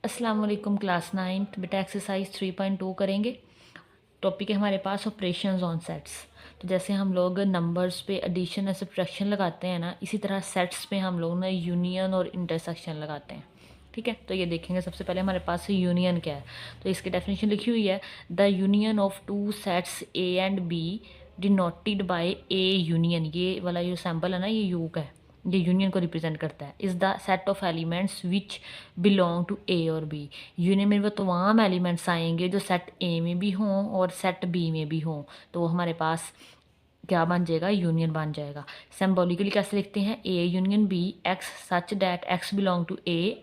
अस्सलाम वालेकुम क्लास 9 बेटा एक्सरसाइज 3.2 करेंगे। टॉपिक है हमारे पास ऑपरेशंस ऑन सेट्स। तो जैसे हम लोग नंबर्स पे एडिशन या सब्ट्रैक्शन लगाते हैं ना, इसी तरह सेट्स पे हम लोग ना यूनियन और इंटरसेक्शन लगाते हैं। ठीक है, तो ये देखेंगे सबसे पहले हमारे पास यूनियन क्या है। तो इसकी डेफिनेशन लिखी हुई है, the union of two sets a and b denoted by A union. ये वाला जो सैम्पल है ना, ये यू का है, ये यूनियन को रिप्रेजेंट करता है। Is the set of elements which belong to A और बी। यूनियन में वो तमाम एलिमेंट्स आएंगे जो सेट ए में भी हों और सेट बी में भी हों, तो वो हमारे पास क्या बन जाएगा, यूनियन बन जाएगा। सिंबॉलिकली कैसे लिखते हैं, A union B X such that X belong to A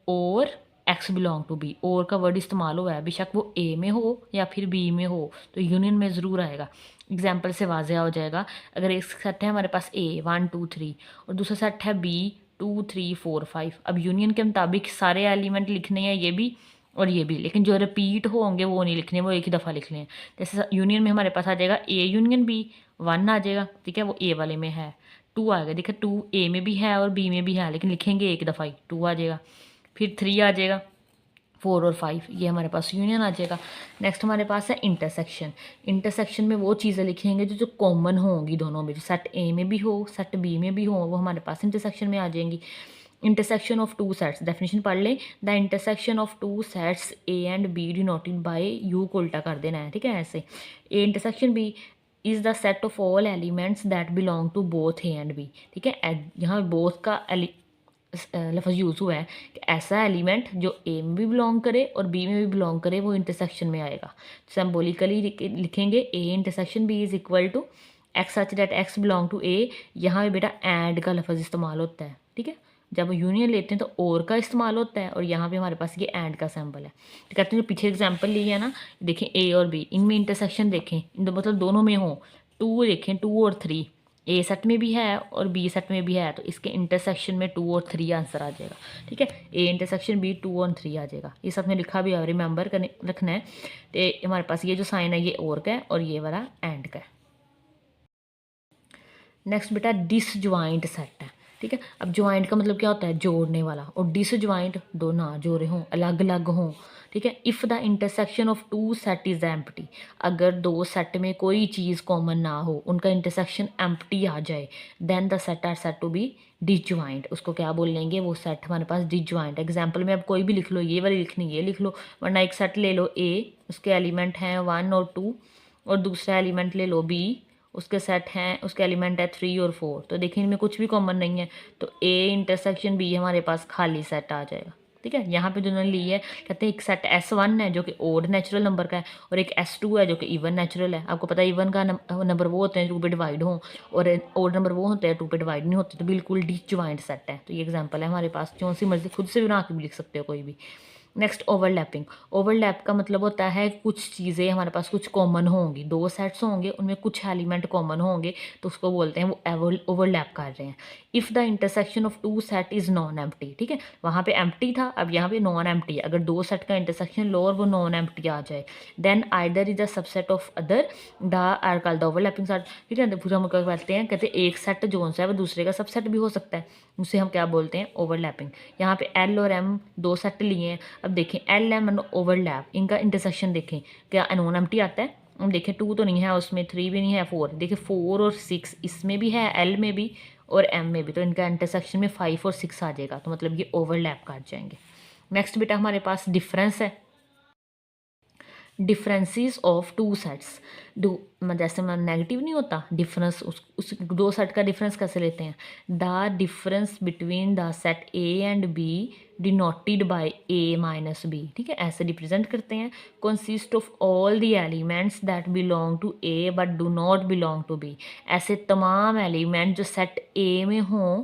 और एक्स बिलोंग टू बी। और का वर्ड इस्तेमाल हुआ है, बेशक वो ए में हो या फिर बी में हो, तो यूनियन में ज़रूर आएगा। एग्जाम्पल से वाजह हो जाएगा। अगर एक सेट है हमारे पास ए 1 2 3 और दूसरा सेट है बी 2 3 4 5, अब यूनियन के मुताबिक सारे एलिमेंट लिखने हैं, ये भी और ये भी, लेकिन जो रिपीट होंगे वो नहीं लिखने, वो एक ही दफ़ा लिखने हैं। जैसे यूनियन में हमारे पास आ जाएगा ए यूनियन बी 1 आ जाएगा, ठीक है, वो ए वाले में है। 2 आएगा, देखिए 2 ए में भी है और बी में भी है, लेकिन लिखेंगे एक दफ़ा ही, 2 आ जाएगा। फिर 3 आ जाएगा, 4 और 5, ये हमारे पास यूनियन आ जाएगा। नेक्स्ट हमारे पास है इंटरसेक्शन। इंटरसेक्शन में वो चीज़ें लिखेंगे जो जो कॉमन होंगी दोनों में, जो सेट ए में भी हो सेट बी में भी हो, वो हमारे पास इंटरसेक्शन में आ जाएंगी। Intersection of two sets, definition पढ़ लें। The intersection of two sets a and b denoted by u को उल्टा कर देना है, ठीक है, ऐसे। A intersection B is the set of all elements that belong to both a and b, ठीक है। यहाँ बोथ का लफ्ज़ यूज़ हुआ है कि ऐसा एलिमेंट जो ए में भी बिलोंग करे और बी में भी बिलोंग करे, वो इंटरसेक्शन में आएगा। सिंबॉलिकली लिखेंगे A intersection B is equal to X such that X belong to A. यहाँ पे बेटा एंड का लफ्ज़ इस्तेमाल होता है, ठीक है। जब यूनियन लेते हैं तो और का इस्तेमाल होता है, और यहाँ पे हमारे पास ये एंड का सैम्पल है। तो कहते हैं जो पीछे एग्जाम्पल ली है ना, देखें ए और बी, इनमें इंटरसेक्शन देखें, मतलब दोनों में हो। 2 देखें, 2 और 3 ए सेट में भी है और बी सेट में भी है, तो इसके इंटरसेक्शन में 2 और 3 आंसर आ जाएगा, ठीक है। ए इंटरसेक्शन बी 2 और 3 आ जाएगा, ये सब में लिखा भी है, रिमेंबर करने रखना है। तो हमारे पास ये जो साइन है ये और का है और ये वाला एंड का है। नेक्स्ट बेटा डिसजॉइंट सेट है, ठीक है। अब ज्वाइंट का मतलब क्या होता है, जोड़ने वाला, और डिसजॉइंट दो ना जोड़े हों, अलग अलग हों, ठीक है। If the intersection of two set is empty, अगर दो सेट में कोई चीज़ कॉमन ना हो, उनका इंटरसेक्शन एम्प्टी आ जाए, then the set are set to be disjoint. उसको क्या बोल लेंगे, वो सेट हमारे पास डिसजॉइंट। एग्जाम्पल में अब कोई भी लिख लो, ये वाली लिखनी ये लिख लो, वरना एक सेट ले लो ए, उसके एलिमेंट हैं 1 और 2, और दूसरा एलिमेंट ले लो बी, उसके सेट हैं, उसके एलिमेंट है 3 और 4, तो देखिए इनमें कुछ भी कॉमन नहीं है, तो ए इंटरसेक्शन बी हमारे पास खाली सेट आ जाएगा, ठीक है। यहाँ पे जो उन्होंने ली है, कहते हैं एक सेट S1 है जो कि ओड नेचुरल नंबर का है, और एक S2 है जो कि इवन नेचुरल है। आपको पता है इवन का नंबर वो होते हैं जो 2 पे डिवाइड हों, और ओड नंबर वो होते हैं 2 पे डिवाइड नहीं होते, तो बिल्कुल डिसजॉइंट सेट है। तो ये एग्जाम्पल है हमारे पास, जो सी मर्जी खुद से बना के भी लिख सकते हो कोई भी। Next overlapping. ओवरलैप का मतलब होता है कुछ चीज़ें हमारे पास कुछ कॉमन होंगी, दो सेट्स होंगे उनमें कुछ एलिमेंट कॉमन होंगे, तो उसको बोलते हैं वो ओवरलैप कर रहे हैं। If the intersection of two set is non empty, ठीक है, वहाँ पे एम्प्टी था, अब यहाँ पे नॉन एम्प्टी है। अगर दो सेट का इंटरसेक्शन लो और वो नॉन एम्प्टी आ जाए, then either is the subset of other the are called the overlapping set, ठीक है। फिर हम क्या कहते हैं, कहते हैं एक सेट जो सा है वो दूसरे का सबसेट भी हो सकता है, उसे हम क्या बोलते हैं, ओवरलैपिंग। यहाँ पे एल और एम दो सेट लिए हैं, अब देखें एल एम एंड ओवरलैप, इनका इंटरसेक्शन देखें, क्या नॉन एम्प्टी आता है। हम देखें 2 तो नहीं है उसमें, 3 भी नहीं है, 4, देखिए 4 और 6 इसमें भी है, एल में भी और एम में भी, तो इनका इंटरसेक्शन में 5 और 6 आ जाएगा, तो मतलब ये ओवरलैप कर जाएंगे। नेक्स्ट बेटा हमारे पास डिफरेंस है, डिफरेंसेस ऑफ टू सेट्स। दो जैसे मैं नेगेटिव नहीं होता डिफरेंस, उस दो सेट का डिफरेंस कैसे लेते हैं, the difference between the set A and b denoted by a minus b, ठीक है, ऐसे रिप्रेजेंट करते हैं। Consist of all the elements that belong to a but do not belong to b, ऐसे तमाम एलिमेंट जो सेट ए में हों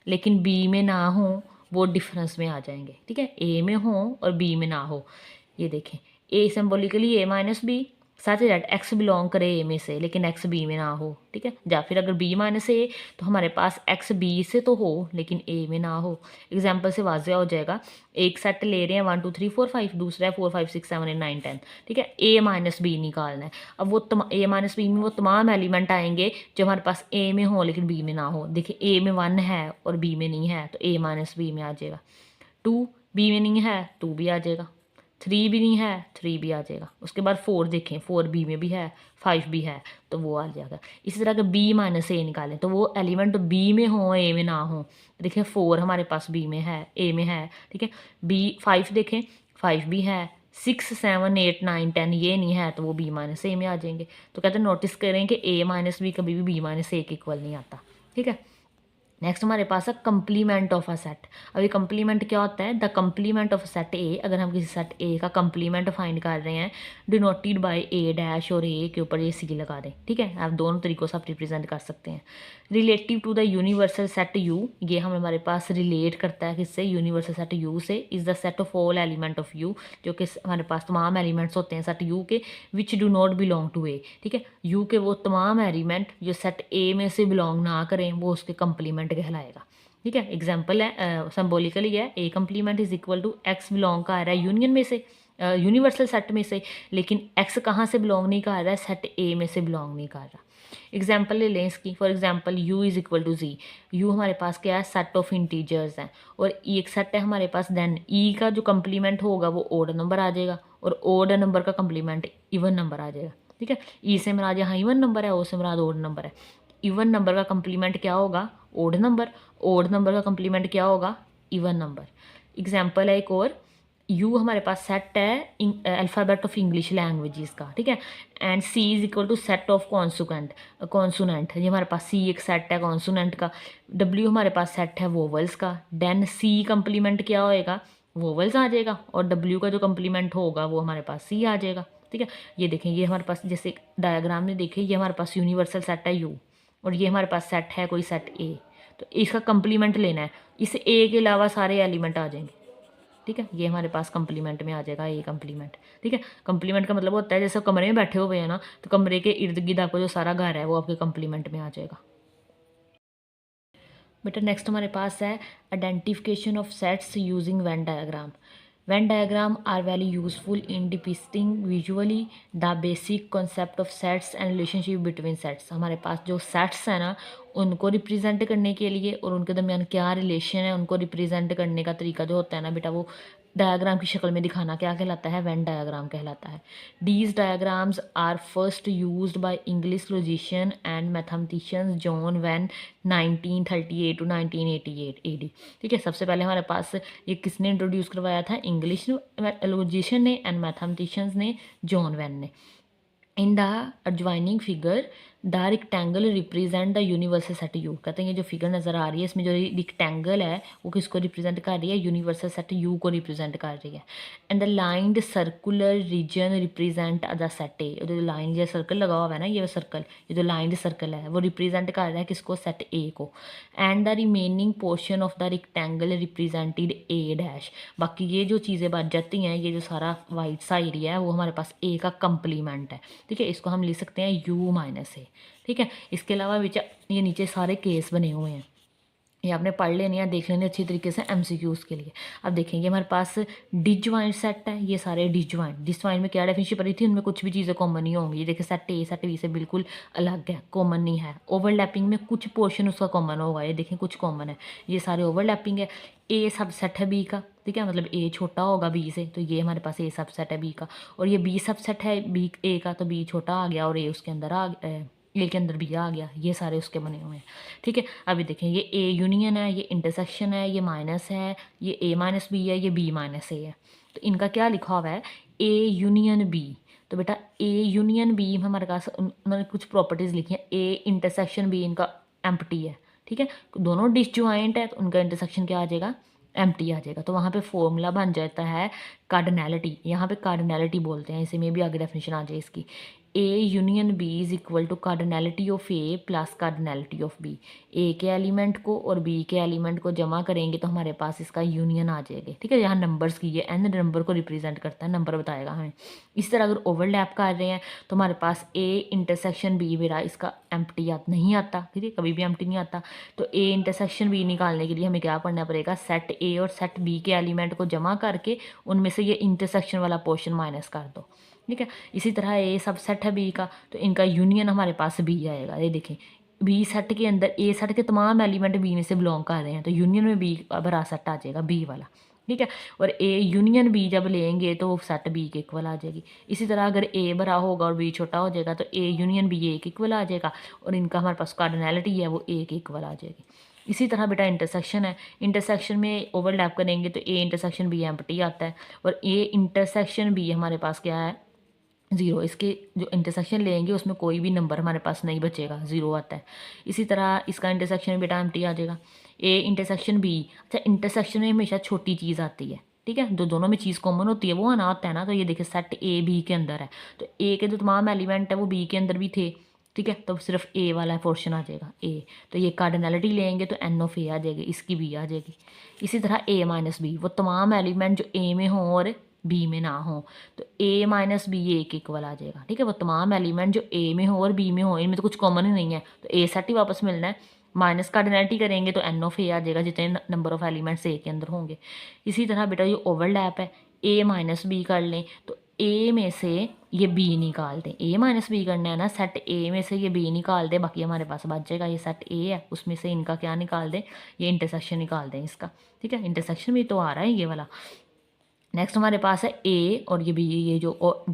लेकिन बी में ना हों, वो डिफरेंस में आ जाएंगे, ठीक है, ए में हों और बी में ना हो। ये देखें ए सिंबॉलिकली ए माइनस बी, साथ ही दैट एक्स बिलोंग करे ए में से लेकिन एक्स बी में ना हो, ठीक है। या फिर अगर बी माइनस ए, तो हमारे पास एक्स बी से तो हो लेकिन ए में ना हो। एग्जाम्पल से वाजह हो जाएगा, एक सेट ले रहे हैं 1 2 3 4 5, दूसरा है 4 5 6 7 8 9 10, ठीक है, ए माइनस बी निकालना है। अब वो ए माइनस बी में वो तमाम एलिमेंट आएंगे जो हमारे पास ए में हो लेकिन बी में ना हो। देखिए ए में 1 है और बी में नहीं है, तो ए माइनस बी में आ जाएगा। 2 बी में नहीं है, 2 भी आ जाएगा। 3 भी नहीं है, 3 भी आ जाएगा। उसके बाद 4 देखें, 4 बी में भी है, 5 भी है, तो वो आ जाएगा। इसी तरह अगर बी माइनस ए निकालें तो वो एलिमेंट बी में हो ए में ना हो। देखिए 4 हमारे पास बी में है, ए में है, ठीक है। बी 5 देखें, 5 भी है, 6 7 8 9 10 ये नहीं है, तो वो बी माइनस ए में आ जाएंगे। तो कहते हैं नोटिस करें कि ए माइनस बी कभी भी बी माइनस ए के इक्वल नहीं आता, ठीक है। नेक्स्ट हमारे पास है कंप्लीमेंट ऑफ अ सेट। अभी कंप्लीमेंट क्या होता है? द कंप्लीमेंट ऑफ सेट ए। अगर हम किसी सेट ए का कंप्लीमेंट फाइंड कर रहे हैं, डिनोटेड बाय ए डैश और ए के ऊपर ये सी लगा दें, ठीक है। आप दोनों तरीकों से आप रिप्रेजेंट कर सकते हैं। Relative to the universal set u, ये हमारे पास रिलेट करता है किससे? यूनिवर्सल सेट यू से। Is the set of all element of u, जो कि हमारे पास तमाम एलिमेंट्स होते हैं सेट यू के, which do not belong to A, ठीक है। यू के वो तमाम एलिमेंट जो सेट ए में से बिलोंग ना करें, वो उसके कंप्लीमेंट कहलाएगा, ठीक है। एग्जाम्पल है, सिंबॉलिकली है, A complement is equal to X belong का आ रहा है यूनियन में से, यूनिवर्सल सेट में से, लेकिन एक्स कहाँ से बिलोंग नहीं कर रहा है? सेट ए में से बिलोंग नहीं कर रहा। एग्जाम्पल ले लें इसकी। For example u is equal to g. U हमारे पास क्या है? सेट ऑफ इंटीजर्स हैं, और एक सेट है हमारे पास। देन ई का जो कंप्लीमेंट होगा वो ओड नंबर आ जाएगा, और ओड नंबर का कंप्लीमेंट इवन नंबर आ जाएगा, ठीक है। ई से मराद यहाँ इवन नंबर है, ओ से मराद ओड नंबर है। इवन नंबर का कंप्लीमेंट क्या होगा? Odd number. ओड नंबर का कंप्लीमेंट क्या होगा? Even number. एग्जाम्पल है एक और, यू हमारे पास सेट है अल्फ़ाबेट ऑफ इंग्लिश लैंग्वेजेस का, ठीक है। And c is equal to set of consonant. ये हमारे पास सी एक सेट है कॉन्सोनेंट का। डब्ल्यू हमारे पास सेट है वोवल्स का। देन सी कंप्लीमेंट क्या होएगा? वोवल्स आ जाएगा, और डब्ल्यू का जो कंप्लीमेंट होगा वो हमारे पास सी आ जाएगा, ठीक है। ये देखें, ये हमारे पास जैसे डायग्राम में देखें, ये हमारे पास यूनिवर्सल सेट है यू, और ये हमारे पास सेट है कोई सेट ए। तो इसका कंप्लीमेंट लेना है, इस ए के अलावा सारे एलिमेंट आ जाएंगे, ठीक है। ये हमारे पास कंप्लीमेंट में आ जाएगा ए कंप्लीमेंट, ठीक है। कंप्लीमेंट का मतलब होता है जैसे कमरे में बैठे हुए हैं ना, तो कमरे के इर्द गिर्द आपको जो सारा घर है वो आपके कंप्लीमेंट में आ जाएगा। बेटा नेक्स्ट हमारे पास है identification of sets using Venn diagram. Venn diagram are very useful in depicting visually the basic concept of sets and relationship between sets. हमारे पास जो सेट्स हैं ना, उनको रिप्रेजेंट करने के लिए और उनके दरमियान क्या रिलेशन है, उनको रिप्रेजेंट करने का तरीका जो होता है ना बेटा, वो डायग्राम की शक्ल में दिखाना क्या कहलाता है? वेन डायग्राम कहलाता है। These diagrams are first used by English logician and mathematician John Venn 1938 to 1988 AD, ठीक है। सबसे पहले हमारे पास ये किसने इंट्रोड्यूस करवाया था? इंग्लिश लॉजिशियन ने एंड मैथमेटिशियंस ने, जॉन वेन ने। In the adjoining figure the rectangle represent the universal set you. कहते हैं ये जो फिगर नज़र आ रही है, इसमें जो रिक्टेंगल है वो किसको रिप्रेजेंट कर रही है? यूनिवर्सल सेट यू को रिप्रेजेंट कर रही है। And the lined circular region represent the set ए। जो लाइन जो सर्कल लगा हुआ है ना, ये सर्कल, ये जो लाइंड सर्कल है वो रिप्रेजेंट कर रहा है किसको? सेट ए को। And the remaining portion of the rectangle represented A dash. बाकी ये जो चीज़ें बच जाती हैं, ये जो सारा वाइट सा एरिया है वो हमारे पास ए का कंप्लीमेंट है, ठीक है। इसको हम लिख सकते हैं यू माइनस ए, ठीक है। इसके अलावा ये नीचे सारे केस बने हुए हैं, ये आपने पढ़ लेने हैं, देख लेने अच्छी तरीके से एमसीक्यूज़ के लिए। अब देखेंगे हमारे पास डिजॉइंट सेट है, ये सारे डिजॉइंट। डिजॉइंट में क्या डेफिनेशन पड़ी थी? उनमें कुछ भी चीज़ें कॉमन नहीं होंगी। ये देखिए सेट ए सेट बी से बिल्कुल अलग है, कॉमन नहीं है। ओवरलैपिंग में कुछ पोर्शन उसका कॉमन होगा, ये देखें कुछ कॉमन है, ये सारे ओवरलैपिंग है। ए सबसेट है बी का, ठीक है, मतलब ए छोटा होगा बी से, तो ये हमारे पास ए सबसेट है बी का। और ये बी सबसेट है बी ए का, तो बी छोटा आ गया और ए उसके अंदर ए के अंदर बी आ गया। ये सारे उसके बने हुए हैं, ठीक है। अभी देखें, ये ए यूनियन है, ये इंटरसेक्शन है, ये माइनस है, ये ए माइनस बी है, ये बी माइनस ए है। तो इनका क्या लिखा हुआ है? ए यूनियन बी। तो बेटा ए यूनियन बी में हमारे पास उन्होंने कुछ प्रॉपर्टीज़ लिखी हैं। ए इंटरसेक्शन बी इनका एम्प्टी है, ठीक है। दोनों डिसजॉइंट है, तो उनका इंटरसेक्शन क्या आ जाएगा? एम्प्टी आ जाएगा। तो वहाँ पे फॉर्मूला बन जाता है कार्डिनैलिटी। यहाँ पे कार्डिनैलिटी बोलते हैं इसे, में भी आगे डेफिनेशन आ जाए इसकी। A union B is equal to cardinality of A plus cardinality of B. A के एलिमेंट को और बी के एलिमेंट को जमा करेंगे तो हमारे पास इसका यूनियन आ जाएगा, ठीक है। यहाँ नंबर्स की ये एन नंबर को रिप्रेजेंट करता है, नंबर बताएगा हमें। इस तरह अगर ओवरलैप कर रहे हैं तो हमारे पास ए इंटरसेक्शन बी मेरा इसका एम्प्टी नहीं आता, ठीक है, कभी भी एम्प्टी नहीं आता। तो ए इंटरसेक्शन बी निकालने के लिए हमें क्या करना पड़ेगा? सेट ए और सेट बी के एलिमेंट को जमा करके उनमें से ये इंटरसेक्शन वाला पोर्शन माइनस कर दो, ठीक है। इसी तरह ए सब सेट है बी का, तो इनका यूनियन हमारे पास बी आएगा। ये देखें, बी सेट के अंदर ए सेट के तमाम एलिमेंट बी में से बिलोंग कर रहे हैं, तो यूनियन में बी बड़ा सेट आ जाएगा बी वाला, ठीक है। और ए यूनियन बी जब लेंगे तो सेट बी के इक्वल आ जाएगी। इसी तरह अगर ए बड़ा होगा और बी छोटा हो जाएगा तो ए यूनियन बी ए के इक्वल आ जाएगा, और इनका हमारे पास कार्डिनैलिटी है वो ए के इक्वल आ जाएगी। इसी तरह बेटा इंटरसेक्शन है, इंटरसेक्शन में ओवरलैप करेंगे तो ए इंटरसेक्शन बी एम्प्टी आता है, और ए इंटरसेक्शन बी हमारे पास क्या है, ज़ीरो। इसके जो इंटरसेक्शन लेंगे उसमें कोई भी नंबर हमारे पास नहीं बचेगा, ज़ीरो आता है। इसी तरह इसका इंटरसेक्शन बेटा एम्प्टी आ जाएगा। ए इंटरसेक्शन बी, अच्छा इंटरसेक्शन में हमेशा छोटी चीज़ आती है, ठीक है, जो दोनों में चीज़ कॉमन होती है वो आना होता है ना। तो ये देखिए सेट ए बी के अंदर है, तो ए के जो तमाम एलिमेंट है वो बी के अंदर भी थे, ठीक है, तो सिर्फ ए वाला पोर्शन आ जाएगा ए। तो ये कार्डिनैलिटी लेंगे तो एन ऑफ ए आ जाएगी, इसकी बी आ जाएगी। इसी तरह ए माइनस बी, वो तमाम एलिमेंट जो ए में हों और बी में ना हो, तो ए माइनस बी ए के इक्वल आ जाएगा, ठीक है। वो तमाम एलिमेंट जो ए में हो और बी में हो, इनमें तो कुछ कॉमन ही नहीं है, तो ए सेट ही वापस मिलना है। माइनस कार्डिनैलिटी करेंगे तो एन ऑफ ए आ जाएगा, जितने नंबर ऑफ एलिमेंट्स ए के अंदर होंगे। इसी तरह बेटा ये ओवरलैप है, ए माइनस बी कर लें तो ए में से ये बी निकाल दें, ए माइनस बी करना है ना, सेट ए में से ये बी निकाल दें, बाकी हमारे पास बच जाएगा ये सेट ए है, उसमें से इनका क्या निकाल दें, ये इंटरसेक्शन निकाल दें इसका, ठीक है। इंटरसेक्शन भी तो आ रहा है ये वाला। नेक्स्ट हमारे पास है ए और ये बी, ये जो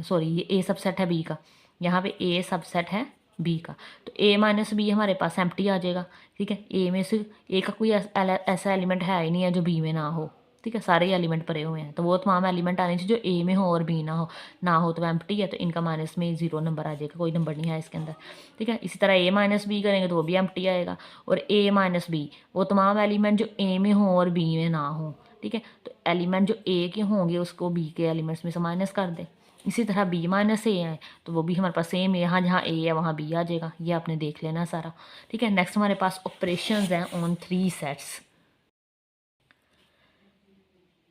सॉरी ये ए सबसेट है बी का, यहाँ पे ए सबसेट है बी का, तो ए माइनस बी हमारे पास एम्प्टी आ जाएगा, ठीक है। ए में से ए का कोई ऐसा एलिमेंट है ही नहीं है जो बी में ना हो, ठीक है, सारे एलिमेंट भरे हुए हैं, तो वो तमाम एलिमेंट आने चाहिए जो ए में हो और बी ना हो तो एम्प्टी है, तो इनका माइनस में ज़ीरो नंबर आ जाएगा, कोई नंबर नहीं है इसके अंदर, ठीक है। इसी तरह ए माइनस बी करेंगे तो वो भी एम्प्टी आएगा, और ए माइनस बी वो तमाम एलिमेंट जो ए में हो और बी में ना हो, ठीक है, तो एलिमेंट जो ए के होंगे उसको बी के एलिमेंट्स में से माइनस कर दें। इसी तरह बी माइनस ए है तो वो भी हमारे पास सेम है, यहाँ जहाँ ए है वहाँ बी आ जाएगा, ये आपने देख लेना सारा, ठीक है। नेक्स्ट हमारे पास ऑपरेशंस हैं on 3 sets.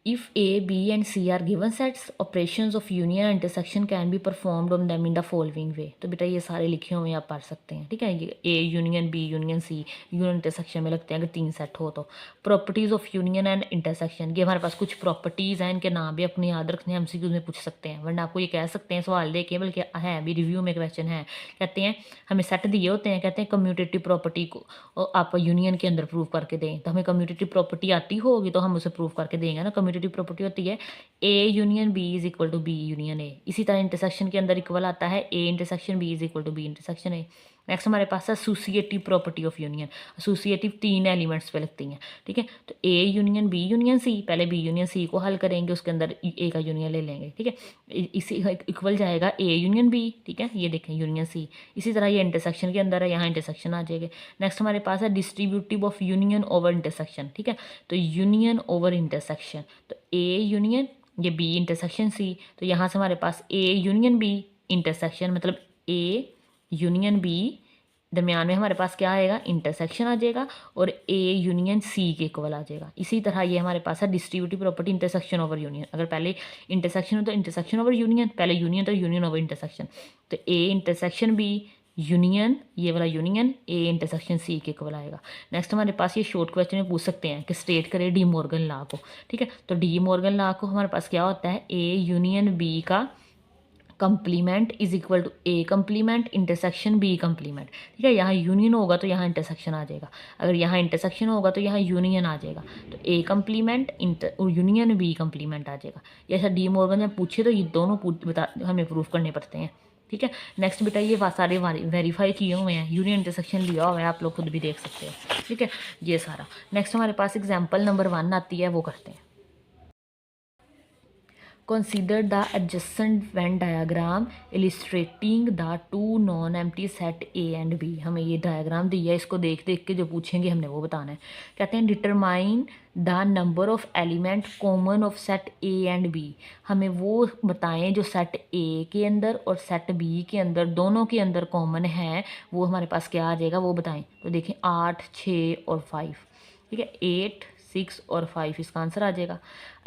If A, B and C are given sets, operations of union and intersection can be performed on them in the following way। तो बेटा ये सारे लिखे हुए आप पढ़ सकते हैं, ठीक है। ये A union B union C union intersection में लगते हैं अगर 3 सेट हो तो। Properties of union and intersection, ये हमारे पास कुछ प्रॉपर्टीज़ हैं, इनके नाम भी अपने याद रखने हैं, MCQ में पूछ सकते हैं, वरना आपको ये कह सकते हैं सवाल दे के, बल्कि है भी रिव्यू में क्वेश्चन है, कहते हैं हमें सेट दिए होते हैं, कहते हैं कम्यूटेटिव प्रॉपर्टी को आप यूनियन के अंदर प्रूव करके दें, तो हमें कम्यूटेटिव प्रॉपर्टी आती होगी तो हम उसे प्रूव करके देंगे ना। कम्यूटेटिव प्रॉपर्टी होती है ए union B is equal to B union A. इसी तरह इंटरसेक्शन के अंदर इक्वल आता है A intersection B is equal to B intersection A. Next हमारे पास है associative property of union. Associative 3 elements पे लगती हैं, ठीक है। तो A union B union C, पहले बी यूनियन सी को हल करेंगे, उसके अंदर ए का यूनियन ले लेंगे, ठीक है। इसी इक्वल जाएगा ए यूनियन बी, ठीक है, ये देखें यूनियन सी। इसी तरह ये इंटरसेक्शन के अंदर है, यहाँ इंटरसेक्शन आ जाएगा। नेक्स्ट हमारे पास है distributive of union over intersection, ठीक है। तो यूनियन ओवर इंटरसेक्शन, तो ए यूनियन ये बी इंटरसेक्शन सी, तो यहाँ से हमारे पास ए यूनियन बी इंटरसेक्शन, मतलब ए यूनियन बी दरमियान में हमारे पास क्या आएगा, इंटरसेक्शन आ जाएगा, और ए यूनियन सी के इक्वल आ जाएगा। इसी तरह ये हमारे पास है distributive property intersection over union. अगर पहले इंटरसेक्शन हो तो इंटरसेक्शन ओवर यूनियन, पहले यूनियन तो यूनियन ओवर इंटरसेक्शन, तो ए इंटरसेक्शन बी यूनियन, ये वाला यूनियन ए इंटरसेक्शन सी के इक्वल आएगा। नेक्स्ट हमारे पास ये शॉर्ट क्वेश्चन में पूछ सकते हैं कि स्टेट करें डी मॉर्गन लॉ को, ठीक है। तो डी मॉर्गन लॉ को हमारे पास क्या होता है, ए यूनियन बी का complement is equal to A complement intersection B complement, ठीक है। यहाँ यूनियन होगा तो यहाँ इंटरसेक्शन आ जाएगा, अगर यहाँ इंटरसेक्शन होगा तो यहाँ यूनियन आ जाएगा, तो A complement union B complement आ जाएगा। ये ऐसा डी मॉर्गन में पूछे तो ये दोनों हमें प्रूफ करने पड़ते हैं, ठीक है। नेक्स्ट बेटा ये सारे वेरीफाई किए हुए हैं, यूनियन इंटरसेक्शन लिया हुआ है, आप लोग खुद भी देख सकते हैं, ठीक है, ये सारा। नेक्स्ट हमारे पास एग्जाम्पल नंबर 1 आती है, वो करते हैं। Consider the adjacent Venn diagram illustrating the two non-empty set A and B। हमें ये डायग्राम दिया है, इसको देख देख के जो पूछेंगे हमने वो बताना है। कहते हैं determine the number of element common of set A and B। हमें वो बताएं जो सेट A के अंदर और सेट B के अंदर, दोनों के अंदर कॉमन है, वो हमारे पास क्या आ जाएगा वो बताएं। तो देखें 8, 6 और 5, ठीक है, 8, 6 और 5 इसका आंसर आ जाएगा।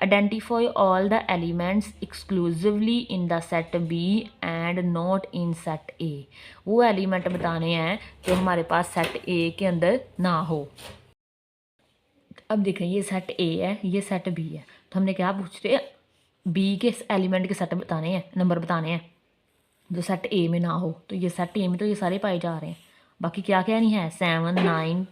Identify all the elements exclusively in the set B and not in set A. वो एलिमेंट बताने हैं जो हमारे पास सेट ए के अंदर ना हो। अब देखें ये सेट ए है, ये सेट बी है, तो हमने क्या पूछ रहे हैं, बी के एलिमेंट के सेट बताने हैं, नंबर बताने हैं जो सेट ए में ना हो। तो ये सेट ए में तो ये सारे पाए जा रहे हैं, बाकी क्या क्या नहीं है, 7, 9,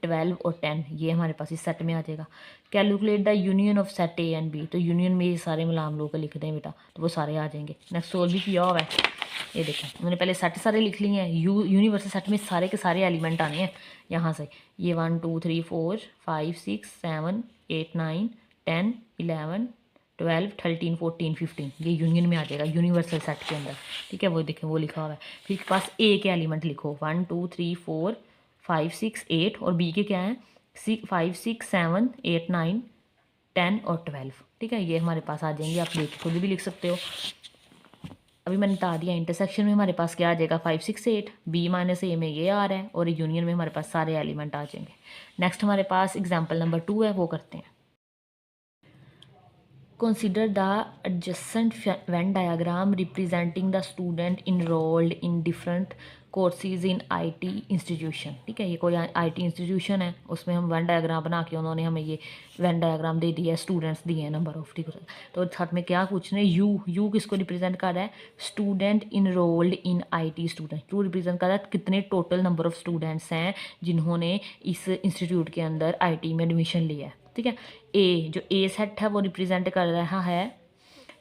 12 और 10, ये हमारे पास इस सेट में आ जाएगा। Calculate the union of set A and B, तो यूनियन में ये सारे मिलाम लोग लिख दें बेटा, तो वो सारे आ जाएंगे। नेक्स्ट सोल्व भी किया हुआ है, ये देखें मैंने पहले सेट सारे लिख लिए हैं। यूनिवर्सल सेट में सारे के सारे एलिमेंट आने हैं यहाँ से। ये 1 2 3 4 5 6 7 8 9 10 11 12 13 14 15, ये यूनियन में आ जाएगा यूनिवर्सल सेट के अंदर, ठीक है। वो देखें वो लिखा हुआ है। फिर के पास ए के एलिमेंट लिखो 1 2 3 4 5 6 8, और बी के क्या हैं 5 6 7 8 9 10 और 12, ठीक है। ये हमारे पास आ जाएंगे, आप देख खुद भी लिख सकते हो। अभी मैंने बता दिया इंटरसेक्शन में हमारे पास क्या आ जाएगा 5 6 8, बी माइनस ए में ये आ रहा है, और यूनियन में हमारे पास सारे एलिमेंट आ जाएंगे। नेक्स्ट हमारे पास एग्जाम्पल नंबर 2 है, वो करते हैं। Consider the adjacent Venn diagram representing the student enrolled in different courses in IT institution, ठीक है। ये कोई IT इंस्टीट्यूशन है, उसमें हम वन डायग्राम बना के उन्होंने हमें ये वन डायग्राम दे दिया है, स्टूडेंट्स दिए हैं नंबर ऑफ, ठीक है। तो साथ में क्या पूछ रहे हैं, यू किसको रिप्रेजेंट कर रहा है, student enrolled in IT student. You represent कर रहा है कितने टोटल नंबर ऑफ स्टूडेंट्स हैं जिन्होंने इस इंस्टीट्यूट के अंदर IT में एडमिशन लिया है, ठीक है। ए जो ए सेट है वो रिप्रेजेंट कर रहा है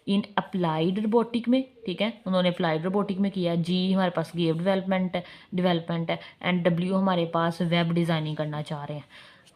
इन अप्लाइड रोबोटिक में, ठीक है, उन्होंने अप्लाइड रोबोटिक में किया। जी हमारे पास गेम डेवलपमेंट है एंड डब्ल्यू हमारे पास वेब डिज़ाइनिंग करना चाह रहे हैं।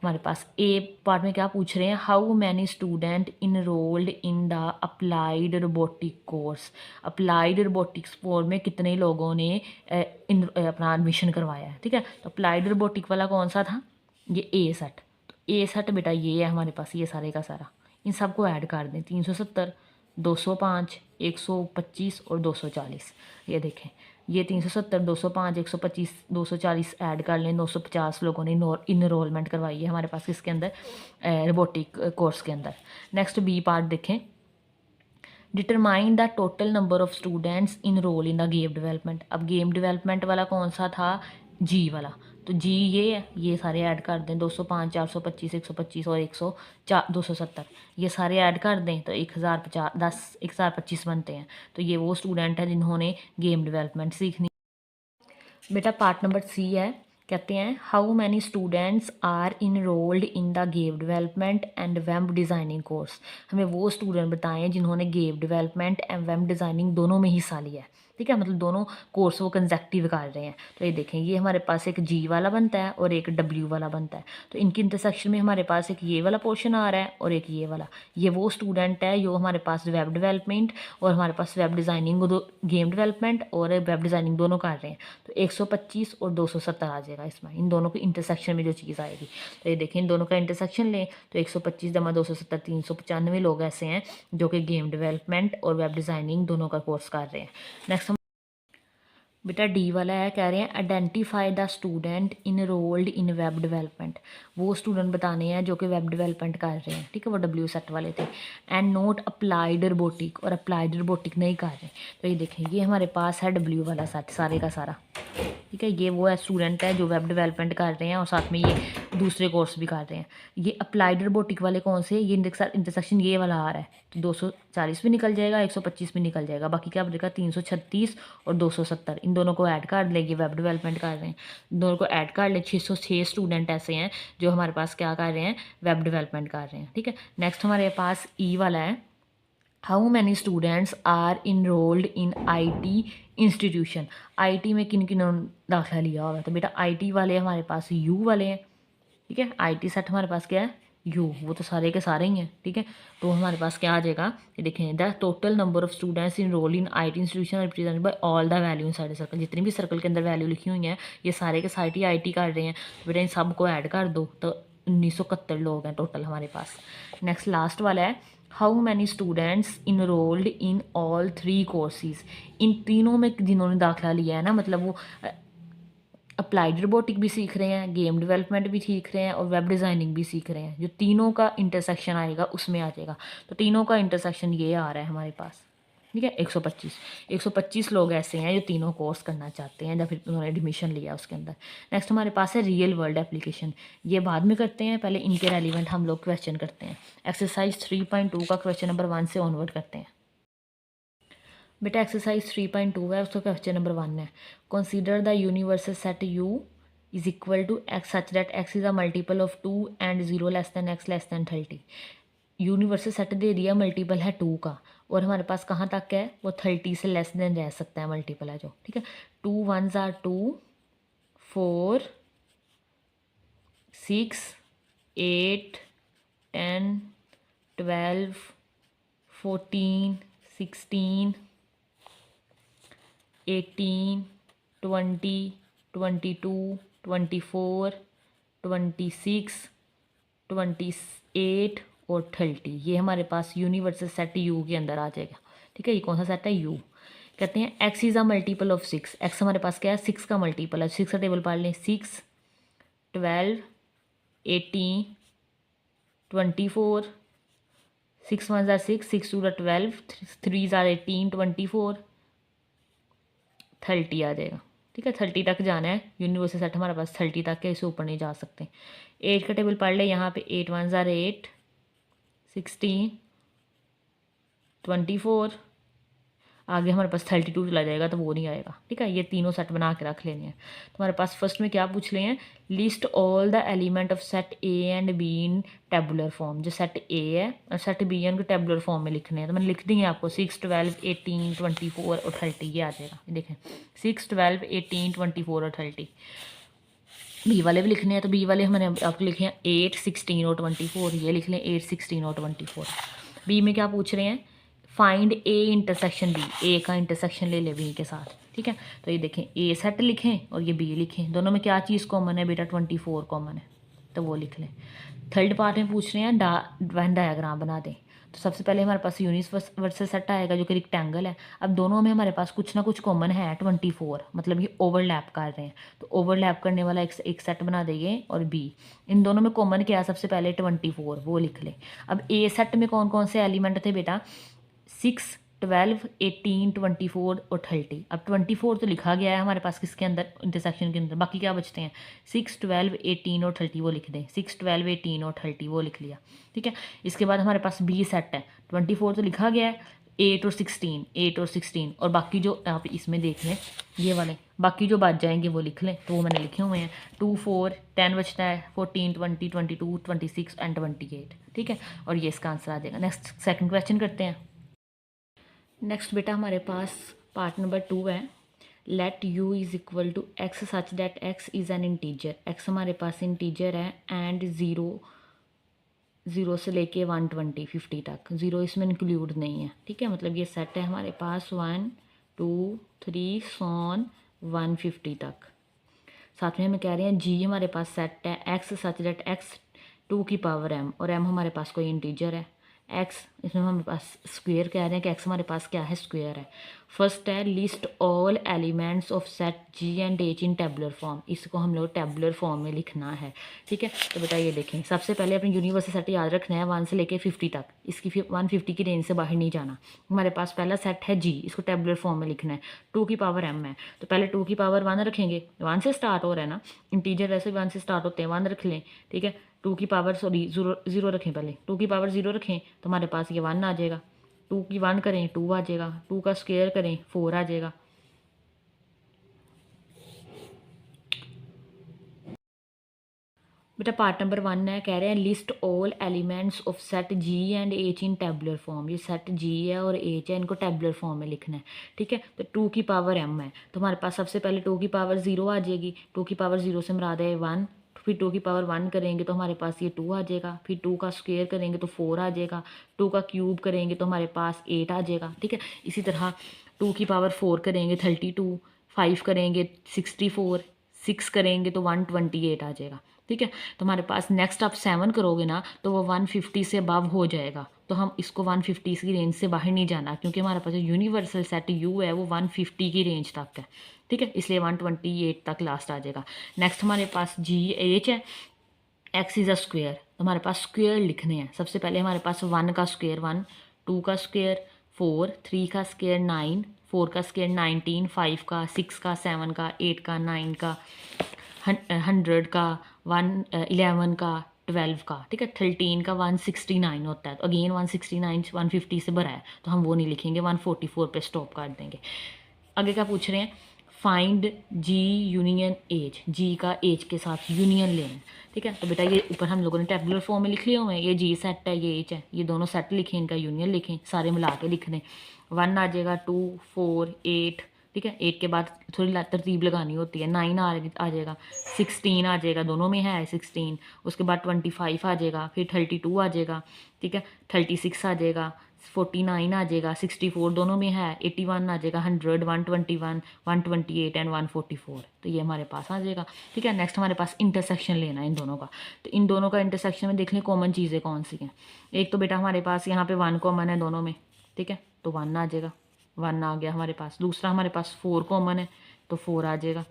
हमारे पास ए पार्ट में क्या पूछ रहे हैं, how many student enrolled in the applied robotic course. Applied robotics course में कितने लोगों ने अपना एडमिशन करवाया है, ठीक है। तो अप्लाइड रोबोटिक वाला कौन सा था, ये ए सेट। तो ए सेट बेटा ये है हमारे पास, ये सारे का सारा, इन सबको ऐड कर दें 370 205 125 और 240। ये देखें ये 370 205 125 240 ऐड कर लें, 950 लोगों ने इनरोलमेंट करवाई है हमारे पास किसके अंदर, रोबोटिक कोर्स के अंदर। नेक्स्ट बी पार्ट देखें, determine the total number of students enrol in the game development. अब गेम डेवलपमेंट वाला कौन सा था, जी वाला, तो जी ये है, ये सारे ऐड कर दें 205 425 125 और 270, ये सारे ऐड कर दें तो 1025 बनते हैं। तो ये वो स्टूडेंट हैं जिन्होंने गेम डेवलपमेंट सीखनी। बेटा पार्ट नंबर सी है, कहते हैं how many students are enrolled in the game development and web designing course. हमें वो स्टूडेंट बताएं जिन्होंने game development and web designing दोनों में हिस्सा लिया है, ठीक है, मतलब दोनों कोर्स वो कंजेक्टिव कर रहे हैं। तो ये देखें ये हमारे पास एक जी वाला बनता है और एक डब्ल्यू वाला बनता है। तो इनकी इंटरसेक्शन में हमारे पास एक ये वाला पोर्शन आ रहा है और एक ये वाला। ये वो स्टूडेंट है जो हमारे पास वेब डेवलपमेंट और हमारे पास वेब डिज़ाइनिंग, गेम डेवलपमेंट और वेब डिज़ाइनिंग दोनों कर रहे हैं। तो 125 और 270 आ जाएगा इसमें, इन दोनों के इंटरसेक्शन में जो चीज़ आएगी। तो ये देखें इन दोनों का इंटरसेक्शन लें तो 125 जमा 270 395 लोग ऐसे हैं जो कि गेम डेवलपमेंट और वेब डिज़ाइनिंग दोनों का कोर्स कर रहे हैं। नेक्स्ट बेटा डी वाला है, कह रहे हैं identify the student enrolled in web development. वो स्टूडेंट बताने हैं जो कि वेब डेवलपमेंट कर रहे हैं, ठीक है, वो डब्ल्यू सेट वाले थे। एंड नोट अप्लाइड रोबोटिक, और अप्लाइड रोबोटिक नहीं कर रहे। तो ये देखें ये हमारे पास है डब्ल्यू वाला सेट सारे का सारा, ठीक है। ये वो है स्टूडेंट है जो वेब डेवलपमेंट कर रहे हैं और साथ में ये दूसरे कोर्स भी कर रहे हैं। ये अप्लाइड रोबोटिक वाले कौन से, ये इंटरसेक्शन ये वाला आ रहा है, तो 240 भी निकल जाएगा 125 भी निकल जाएगा, बाकी क्या बनेगा 336 और 270। इन दोनों को ऐड कर लेंगे, वेब डेवलपमेंट कर रहे हैं, दोनों को ऐड कर ले। 606 स्टूडेंट ऐसे हैं जो हमारे पास क्या कर रहे हैं, वेब डेवलपमेंट कर रहे हैं, ठीक है। नेक्स्ट हमारे पास ई वाला है, how many students are enrolled in IT institution. IT में किन किन दाखिला लिया होगा, तो बेटा IT वाले हमारे पास यू वाले हैं, ठीक है। IT सेट हमारे पास क्या है, यू, वो तो सारे के सारे ही हैं, ठीक है। तो हमारे पास क्या आ जाएगा, ये देखें the total number of students enrolled in IT institution represented by all the value in side circle. जितनी भी सर्कल के अंदर वैल्यू लिखी हुई हैं ये सारे के सारे IT कर रहे हैं, तो बेटा इन सबको ऐड कर दो तो 1971 लोग हैं टोटल हमारे पास। नेक्स्ट लास्ट वाला है, how many students enrolled in all 3 courses. इन तीनों में जिन्होंने दाखिला लिया है ना, मतलब वो अप्लाइड रोबोटिक भी सीख रहे हैं, गेम डेवलपमेंट भी सीख रहे हैं और वेब डिज़ाइनिंग भी सीख रहे हैं, जो तीनों का इंटरसेक्शन आएगा उसमें आ जाएगा। तो तीनों का इंटरसेक्शन ये आ रहा है हमारे पास, ठीक है। 125 लोग ऐसे हैं जो तीनों कोर्स करना चाहते हैं या फिर उन्होंने एडमिशन लिया उसके अंदर। नेक्स्ट हमारे पास है रियल वर्ल्ड एप्लीकेशन, ये बाद में करते हैं, पहले इनके रेलिवेंट हम लोग क्वेश्चन करते हैं। एक्सरसाइज 3.2 का क्वेश्चन नंबर 1 से ऑनवर्ड करते हैं। बेटा एक्सरसाइज 3.2 है, उसका क्वेश्चन नंबर 1 है, consider the universal set U is equal to X such that X is a multiple of 2 and 0 less than X less than 30। Universal set दे दिया मल्टीपल है 2 का, और हमारे पास कहाँ तक है, वो 30 से लेस देन रह सकता है, मल्टीपल है जो, ठीक है। 2 1s आर 2, 4 6 8 10 12 14 16 18 20 22 24 26 28 और 30, ये हमारे पास यूनिवर्सल सेट यू के अंदर आ जाएगा, ठीक है। ये कौन सा सेट है, यू। कहते हैं x is a multiple of 6, x हमारे पास क्या है, 6 का मल्टीपल है। 6 का टेबल पढ़ लें, 6 12 18 24, 6 1s are 6, 6 2 are 12, 3s are 18 24 30 आ जाएगा, ठीक है। 30 तक जाना है, यूनिवर्सल सेट हमारे पास 30 तक है, इससे ऊपर नहीं जा सकते। 8 का टेबल पढ़ ले, यहाँ पे 8 1s are 8, 16 24, आगे हमारे पास 32 चला जाएगा तो वो नहीं आएगा, ठीक है। ये तीनों सेट बना के रख लेने हैं। तो हमारे पास फर्स्ट में क्या पूछ रहे हैं, list all the element of set A and be in tabular form. जो सेट ए है और सेट बी है उनको टेबुलर फॉर्म में लिखने हैं, तो मैंने लिख दी है आपको 6 12 18 24 और 30, ये आ जाएगा। देखें 6 12 18 24 और 30। बी वाले भी लिखने हैं, तो बी वाले मैंने आपको लिखे हैं 8 16 और 24, ये लिख लें 8 16 और 24। बी में क्या पूछ रहे हैं, find A intersection B, A का इंटरसेक्शन ले ले बी के साथ, ठीक है। तो ये देखें ए सेट लिखें और ये बी लिखें, दोनों में क्या चीज़ कॉमन है बेटा, 24 कॉमन है, तो वो लिख लें। थर्ड पार्ट में पूछ रहे हैं वेन डायग्राम बना दें। तो सबसे पहले हमारे पास यूनिवर्सल सेट आएगा जो कि रेक्टेंगल है। अब दोनों में हमारे पास कुछ ना कुछ कॉमन है, 24, मतलब ये ओवरलैप कर रहे हैं, तो ओवरलैप करने वाला एक सेट बना देंगे। और बी, इन दोनों में कॉमन क्या है, सबसे पहले 24, वो लिख लें। अब ए सेट में कौन कौन से एलिमेंट थे बेटा, 6 12 18 24 और 30। अब 24 तो लिखा गया है हमारे पास किसके अंदर, इंटरसेक्शन के अंदर, बाकी क्या बचते हैं 6 12 18 और 30, वो लिख दें। 6 12 18 और 30 वो लिख लिया, ठीक है। इसके बाद हमारे पास बी सेट है, 24 तो लिखा गया है, 8 और 16 8 और 16, और बाकी जो आप इसमें देख लें ये वाले बाकी जो बच जाएंगे वो लिख लें, तो वो मैंने लिखे हुए हैं। 2 4 10 बचता है, 14 20 22 26 एंड 28, ठीक है। और ये इसका आंसर आ जाएगा। नेक्स्ट सेकंड क्वेश्चन करते हैं। नेक्स्ट बेटा हमारे पास पार्ट नंबर 2 है। Let U is equal to X such that X is an integer. X हमारे पास इंटीजर है एंड ज़ीरो से लेके 120 50 तक, ज़ीरो इसमें इंक्लूड नहीं है, ठीक है। मतलब ये सेट है हमारे पास 1 2 3 सॉन 150 तक। साथ में हमें कह रहे हैं जी हमारे पास सेट है एक्स सच दैट एक्स 2 की पावर m, और m हमारे पास कोई इंटीजर है। x इसमें हमारे पास स्क्वायर कह रहे हैं कि x हमारे पास क्या है, स्क्वायर है। फर्स्ट है list all elements of set g and h in tabular form, इसको हम लोग टेबुलर फॉर्म में लिखना है, ठीक है। तो बेटा ये देखें, सबसे पहले अपनी यूनिवर्सल सेट याद रखना है 1 से लेके 50 तक, इसकी 150 की रेंज से बाहर नहीं जाना। हमारे पास पहला सेट है g, इसको टेबुलर फॉर्म में लिखना है, 2 की पावर m है, तो पहले 2 की पावर 1 रखेंगे, 1 से स्टार्ट हो रहा है ना, इंटीजर वैसे 1 से स्टार्ट होते हैं, 1 रख लें, ठीक है। 2 की पावर ज़ीरो रखें, पहले 2 की पावर 0 रखें तो हमारे पास ये 1 आ जाएगा। 2 की 1 करें 2 आ जाएगा, 2 का स्क्वायर करें 4 आ जाएगा। बेटा पार्ट नंबर 1 है, कह रहे हैं list all elements of set G and H in tabular form. ये सेट जी है और एच है, इनको टेबुलर फॉर्म में लिखना है, ठीक है। तो 2 की पावर m है, तो हमारे पास सबसे पहले 2 की पावर 0 आ जाएगी। 2 की पावर 0 से मुराद है 1, फिर 2 की पावर 1 करेंगे तो हमारे पास ये 2 आ जाएगा, फिर 2 का स्क्वायर करेंगे तो 4 आ जाएगा, 2 का क्यूब करेंगे तो हमारे पास 8 आ जाएगा, ठीक है। इसी तरह 2 की पावर 4 करेंगे 32, 5 करेंगे 64, 6 करेंगे तो 128 आ जाएगा, ठीक है। तो हमारे पास नेक्स्ट आप 7 करोगे ना तो वो 150 से अबव हो जाएगा, तो हम इसको 150 की रेंज से बाहर नहीं जाना, क्योंकि हमारे पास जो यूनिवर्सल सेट यू है वो 150 की रेंज तक है, ठीक है, इसलिए 128 तक लास्ट आ जाएगा। नेक्स्ट हमारे पास जी एच है, एक्स इज़ अ स्क्वेयर, तो हमारे पास स्क्वेयर लिखने हैं। सबसे पहले हमारे पास 1 का स्क्वेयर 1, 2 का स्क्वेयर 4, 3 का स्क्वेयर 9, 4 का स्क्वेयर 19, 5 का, 6 का, 7 का, 8 का, 9 का, 100 का, 11 का, 12 का, ठीक है। 13 का 169 होता है, तो अगेन 169 150 से भरा है तो हम वो नहीं लिखेंगे, 144 पे स्टॉप कर देंगे। आगे क्या पूछ रहे हैं, फाइंड जी यूनियन एज, जी का एज के साथ यूनियन लेना है, ठीक है। तो बेटा ये ऊपर हम लोगों ने टेबुलर फॉर्म में लिख लिए हुए हैं, ये जी सेट है, ये एच है, ये दोनों सेट लिखें, इनका यूनियन लिखें, सारे मिला के लिख दें। 1 आ जाएगा, 2 4 8, ठीक है। 8 के बाद थोड़ी तरतीब लगानी होती है, 9 आ जाएगा, 16 आ जाएगा, दोनों में है 16, उसके बाद 25 आ जाएगा, फिर 32 आ जाएगा, ठीक है, 36 आ जाएगा, 49 आ जाएगा, 64 दोनों में है, 81 आ जाएगा, 100 121 128 एंड 144, तो ये हमारे पास आ जाएगा, ठीक है। नेक्स्ट हमारे पास इंटरसेक्शन लेना है इन दोनों का। तो इन दोनों का इंटरसेक्शन में देख लें कॉमन चीज़ें कौन सी हैं। एक तो बेटा हमारे पास यहाँ पे 1 कॉमन है दोनों में, ठीक है, तो 1 आ जाएगा, 1 आ गया हमारे पास। दूसरा हमारे पास 4 कॉमन है, तो 4 आ जाएगा,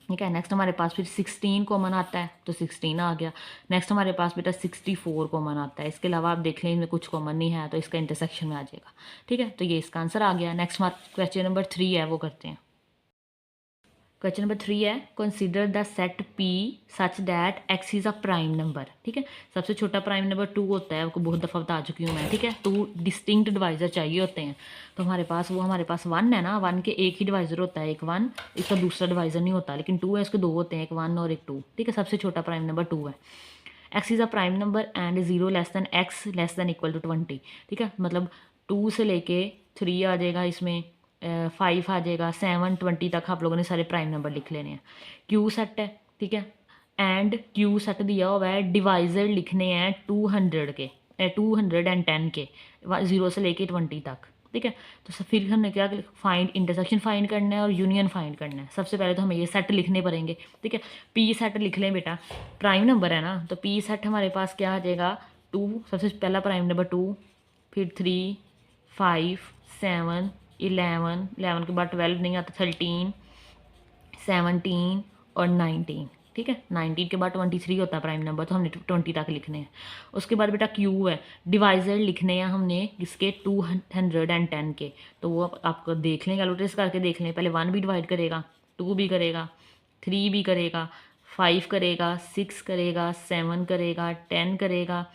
ठीक है। नेक्स्ट हमारे पास फिर 16 कॉमन आता है, तो 16 आ गया। नेक्स्ट हमारे पास बेटा 64 कॉमन आता है, इसके अलावा आप देख लें इनमें कुछ कॉमन नहीं है, तो इसका इंटरसेक्शन में आ जाएगा, ठीक है। तो ये इसका आंसर आ गया। नेक्स्ट क्वेश्चन नंबर 3 है, वो करते हैं। क्वेश्चन नंबर 3 है, consider the set P such that X is a prime number, ठीक है। सबसे छोटा प्राइम नंबर 2 होता है, आपको बहुत दफ़ा बता चुकी हूँ मैं, ठीक है। 2 डिस्टिंक्ट डिवाइज़र चाहिए होते हैं, तो हमारे पास 1 है ना, 1 के एक ही डिवाइज़र होता है, एक 1, इसका दूसरा डिवाइज़र नहीं होता, लेकिन 2 है, इसके 2 होते हैं, एक 1 और एक 2, ठीक है। सबसे छोटा प्राइम नंबर 2 है। X is a prime number and 0 less than X less than equal to 20, ठीक है। मतलब 2 से लेके 3 आ जाएगा, इसमें 5 आ जाएगा, 7 20 तक आप लोगों ने सारे प्राइम नंबर लिख लेने हैं। क्यू सेट है, ठीक है, एंड क्यू सेट दिया हुआ है, डिवाइजर लिखने हैं 200 के, 210 के, 0 से लेके 20 तक, ठीक है। तो फिर हमने क्या फाइंड इंटरसेक्शन फाइंड करना है और यूनियन फाइंड करना है। सबसे पहले तो हमें ये सेट लिखने पड़ेंगे, ठीक है। पी सेट लिख लें बेटा, प्राइम नंबर है ना, तो पी सेट हमारे पास क्या आ जाएगा, 2, सबसे पहला प्राइम नंबर 2, फिर 3 5 7 11 के बाद 12 नहीं आता, 13 17 और 19, ठीक है। 19 के बाद 23 होता है प्राइम नंबर, तो हमने 20 तक लिखने हैं। उसके बाद बेटा क्यू है, डिवाइजर लिखने हैं हमने इसके 210 के, तो वो आपको देख लें, कैलकुलेट करके देख लें। पहले 1 भी डिवाइड करेगा, 2 भी करेगा, 3 भी करेगा, 5 करेगा, 6 करेगा, 7 करेगा, 10 करेगा,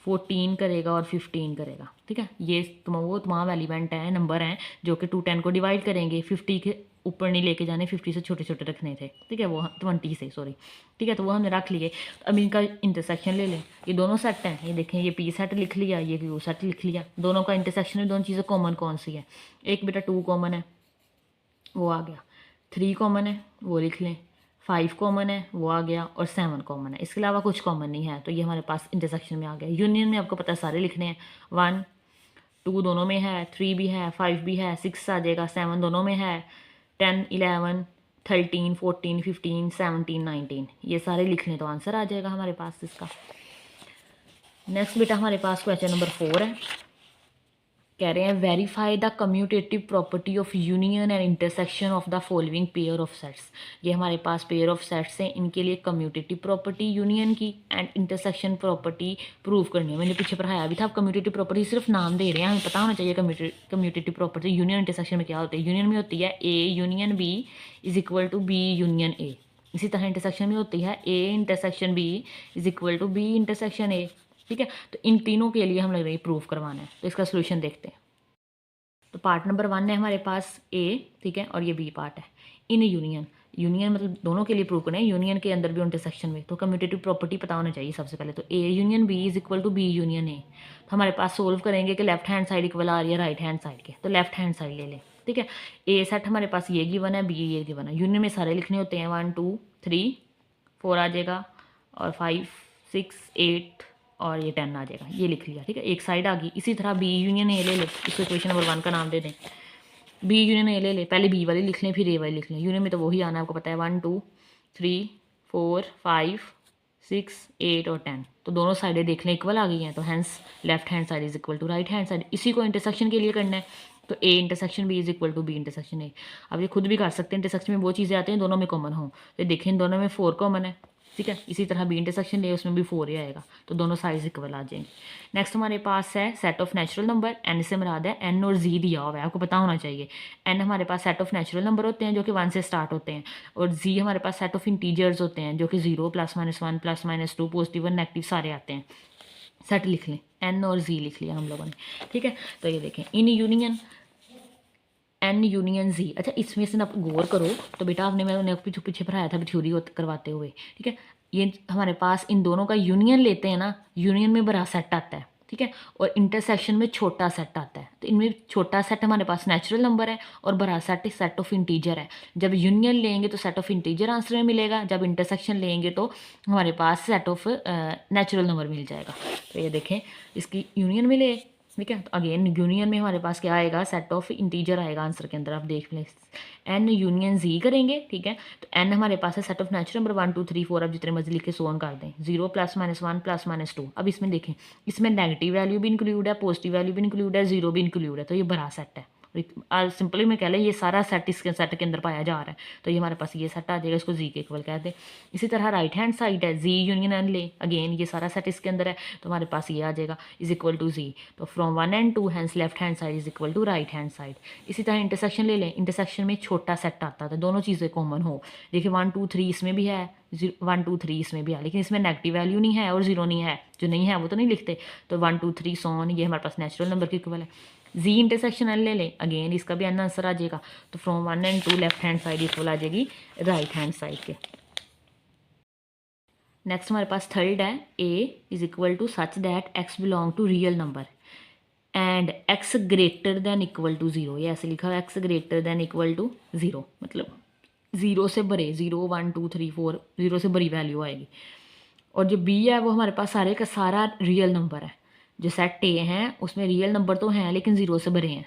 14 करेगा और 15 करेगा, ठीक है। ये वो तमाम एलिमेंट हैं, नंबर हैं जो कि 210 को डिवाइड करेंगे। 50 के ऊपर नहीं लेके जाने, 50 से छोटे छोटे रखने थे, ठीक है, वो 20 से, सॉरी, ठीक है। तो वो हमने रख लिए। अब इनका इंटरसेक्शन ले लें, ये दोनों सेट हैं, ये देखें, ये पी सेट लिख लिया, ये क्यू सेट लिख लिया। दोनों का इंटरसेक्शन में दोनों चीज़ें कॉमन कौन सी है, एक बेटा 2 कॉमन है, वो आ गया, 3 कॉमन है, वो लिख लें, 5 कॉमन है, वो आ गया, और 7 कॉमन है। इसके अलावा कुछ कॉमन नहीं है, तो ये हमारे पास इंटरसेक्शन में आ गया। यूनियन में आपको पता है सारे लिखने हैं, 1 2 दोनों में है, 3 भी है, 5 भी है, 6 आ जाएगा, 7 दोनों में है, 10 11 13 14 15 17 19, ये सारे लिख लें तो आंसर आ जाएगा हमारे पास इसका। नेक्स्ट बेटा हमारे पास क्वेश्चन नंबर 4 है, कह रहे हैं verify the commutative property of union and intersection of the following pair of sets. ये हमारे पास पेयर ऑफ सेट्स हैं, इनके लिए कम्यूटेटिव प्रॉपर्टी यूनियन की एंड इंटरसेक्शन प्रॉपर्टी प्रूव करनी है। मैंने पीछे पढ़ाया भी था, आप कम्यूटेटिव प्रॉपर्टी सिर्फ नाम दे रहे हैं, हमें पता होना चाहिए कम्यूटेटिव प्रॉपर्टी यूनियन इंटरसेक्शन में क्या होती है। यूनियन में होती है ए union B is equal to B union A, इसी तरह इंटरसेक्शन में होती है A intersection B is equal to B intersection A, ठीक है। तो इन तीनों के लिए हम लग रही प्रूफ करवाना है, तो इसका सोल्यूशन देखते हैं। तो पार्ट नंबर 1 है हमारे पास ए, ठीक है, और ये बी पार्ट है। इन यूनियन, यूनियन मतलब दोनों के लिए प्रूव करना है, यूनियन के अंदर भी इंटरसेक्शन में, तो कम्यूटेटिव प्रॉपर्टी पता होना चाहिए सबसे पहले। तो A union B is equal to B union A, तो हमारे पास सोल्व करेंगे कि लेफ्ट हैंड साइड इक्वल आ रही है राइट हैंड साइड के, तो लेफ्ट हैंड साइड ले लें, ठीक है। ए सेट हमारे पास ये गिवन है, बी ये गिवन है, यूनियन में सारे लिखने होते हैं, 1 2 3 4 आ जाएगा, और 5 6 8 और ये 10 आ जाएगा, ये लिख लिया, ठीक है। एक साइड आ गई। इसी तरह बी यूनियन ए ले ले, इसको इक्वेशन नंबर 1 का नाम दे दें, बी यूनियन ए ले ले, पहले बी वाली लिख लें फिर ए वाली लिख लें। यूनियन में तो वही आना है, आपको पता है, 1 2 3 4 5 6 8 और 10, तो दोनों साइडें देख लें इक्वल आ गई हैं, तो hence left hand side is equal to right hand side. इसी को इंटरसेक्शन के लिए करना है, तो A intersection B is equal to B intersection A. अब ये खुद भी कर सकते हैं, इंटरसेक्शन में वो चीज़ें आती हैं दोनों में कॉमन हो, तो देखें दोनों में 4 कॉमन है, ठीक है। इसी तरह बी इंटरसेक्शन ले, उसमें भी 4 ही आएगा, तो दोनों साइड्स इक्वल आ जाएंगे। नेक्स्ट हमारे पास है set of natural number, N से मुराद है एन और जी दिया हुआ है, आपको पता होना चाहिए। एन हमारे पास सेट ऑफ नेचुरल नंबर होते हैं जो कि 1 से स्टार्ट होते हैं, और जी हमारे पास सेट ऑफ इंटीजर्स होते हैं जो कि 0 +-1 +-2 पॉजिटिव और नेगेटिव सारे आते हैं। सेट लिख लें, एन और जी लिख लिया हम लोगों ने, ठीक है। तो ये देखें, इन यूनियन एन यूनियन जी। अच्छा, इसमें से ना आप गौर करो तो बेटा आपने मैंने पीछे पीछे पढ़ाया था थ्योरी करवाते हुए, ठीक है। ये हमारे पास इन दोनों का यूनियन लेते हैं ना, यूनियन में बड़ा सेट आता है, ठीक है, और इंटरसेक्शन में छोटा सेट आता है। तो इनमें छोटा सेट हमारे पास नेचुरल नंबर है और बड़ा सेट सेट ऑफ इंटीजर है। जब यूनियन लेंगे तो सेट ऑफ इंटीजर आंसर में मिलेगा, जब इंटरसेक्शन लेंगे तो हमारे पास सेट ऑफ नेचुरल नंबर मिल जाएगा। तो ये देखें, इसकी यूनियन मिले, ठीक है। तो अगेन यूनियन में हमारे पास क्या आएगा, सेट ऑफ इंटीजर आएगा आंसर के अंदर, आप देख लें। एन यूनियन जी करेंगे, ठीक है। तो एन हमारे पास है सेट ऑफ नेचुरल नंबर 1 2 3 4, आप जितने मर्जी लिख के सोन कर दें, 0 +-1 +-2। अब इसमें देखें, इसमें नेगेटिव वैल्यू भी इंक्लूड है, पॉजिटिव वैल्यू भी इंक्लूड है, 0 भी इंक्लूड है, तो ये बड़ा सेट है। सिंपली मैं कह लें ये सारा सेट इसके सेट के अंदर पाया जा रहा है, तो ये हमारे पास ये सेट आ जाएगा, इसको जी के इक्वल कहते हैं। इसी तरह राइट हैंड साइड है, जी यूनियन एन ले, अगेन ये सारा सेट इसके अंदर है, तो हमारे पास ये आ जाएगा इज इक्वल टू जी। तो from 1 and 2 hence left hand side is equal to right hand side. इसी तरह इंटरसेक्शन ले लें, इंटरसेक्शन में छोटा सेट आता था, दोनों चीज़ें कॉमन हो। देखिए 1 2 3 इसमें भी है, 1 2 3 इसमें भी है, लेकिन इसमें नेगेटिव वैल्यू नहीं है और 0 नहीं है, जो नहीं है वो तो नहीं लिखते। तो 1 2 3 सोन ये हमारे पास नेचुरल नंबर के इक्वल है। जी इंटरसेक्शन एन ले लें, अगेन इसका भी एन आंसर आ जाएगा। तो from 1 and 2 left hand side equal आ जाएगी राइट हैंड साइड के। नेक्स्ट हमारे पास थर्ड है, A is equal to such that X belong to real number and X greater than equal to 0। ये ऐसे लिखा है, X greater than equal to 0, मतलब 0 से बड़े, 0 1 2 3 4, 0 से बड़ी वैल्यू आएगी। और जो बी है वो हमारे पास सारे का सारा रियल नंबर है। जो सेट ए हैं उसमें रियल नंबर तो हैं लेकिन 0 से भरे हैं,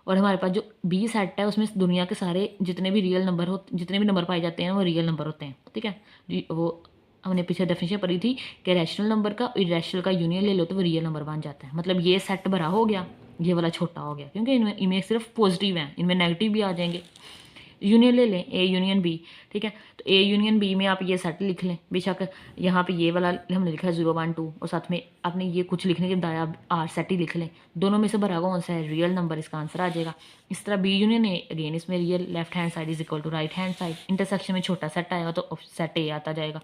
और हमारे पास जो बी सेट है उसमें दुनिया के सारे जितने भी रियल नंबर हो, जितने भी नंबर पाए जाते हैं वो रियल नंबर होते हैं, ठीक है जी। वो हमने पीछे डेफिनेशन पढ़ी थी कि रैशनल नंबर का इरेशनल का यूनियन ले लो तो वो रियल नंबर बन जाता है। मतलब ये सेट बड़ा हो गया, ये वाला छोटा हो गया, क्योंकि इनमें सिर्फ पॉजिटिव हैं, इनमें नेगेटिव भी आ जाएंगे। यूनियन ले लें, ए यूनियन बी, ठीक है। तो ए यूनियन बी में आप ये सेट लिख लें, बेशक यहाँ पे ये वाला हमने लिखा है 0 1 2, और साथ में आपने ये कुछ लिखने के बजाय आप आर सेट ही लिख लें। दोनों में से भरा कौन सा है, रियल नंबर, इसका आंसर आ जाएगा। इस तरह बी यूनियन ए, अगेन इसमें real left hand side is equal to right hand side. Intersection में छोटा सेट आएगा तो सेट ए आता जाएगा।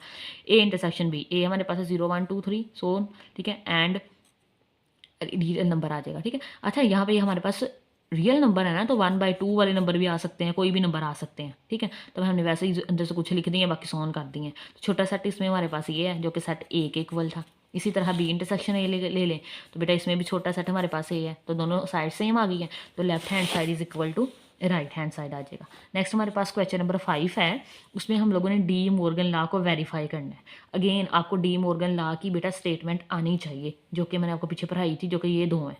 ए इंटरसेक्शन बी, ए हमारे पास है 0 1 2 3 सोन, ठीक है, एंड रियल नंबर आ जाएगा, ठीक है। अच्छा, यहाँ पे हमारे पास रियल नंबर है ना, तो 1/2 वाले नंबर भी आ सकते हैं, कोई भी नंबर आ सकते हैं, ठीक है। तो हमने वैसे ही अंदर से कुछ लिख दिए, बाकी सोन कर दिए। तो छोटा सेट इसमें हमारे पास ये है जो कि सेट ए के इक्वल था। इसी तरह बी इंटरसेक्शन ए ले लें, तो बेटा इसमें भी छोटा सेट हमारे पास ए है, तो दोनों साइड सेम आ गई है, तो left hand side is equal to right hand side आ जाएगा। नेक्स्ट हमारे पास क्वेश्चन नंबर 5 है, उसमें हम लोगों ने डी मॉर्गन लॉ को वेरीफाई करना है। अगेन आपको डी मॉर्गन लॉ की बेटा स्टेटमेंट आनी चाहिए, जो कि मैंने आपको पीछे पढ़ाई थी, जो कि ये दो हैं,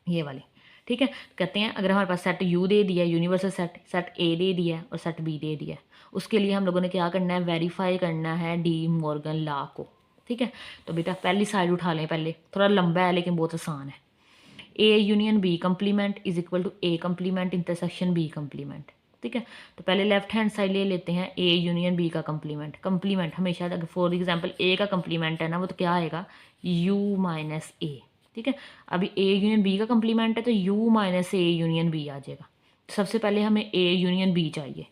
ये वाली, ठीक है। कहते हैं अगर हमारे पास सेट यू दे दिया, यूनिवर्सल सेट, सेट ए दे दिया और सेट बी दे दिया, उसके लिए हम लोगों ने क्या करना है, वेरीफाई करना है डी मॉर्गन लॉ को, ठीक है। तो बेटा पहली साइड उठा लें, पहले थोड़ा लंबा है लेकिन बहुत आसान है। ए union B complement is equal to A complement intersection B complement, ठीक है। तो पहले लेफ्ट हैंड साइड ले लेते हैं ए यूनियन बी का कंप्लीमेंट। कंप्लीमेंट हमेशा, अगर फॉर एग्जांपल ए का कंप्लीमेंट है ना, वो तो क्या आएगा, यू माइनस ए, ठीक है। अभी ए यूनियन बी का कंप्लीमेंट है तो U minus A union B आ जाएगा। तो सबसे पहले हमें ए यूनियन बी चाहिए,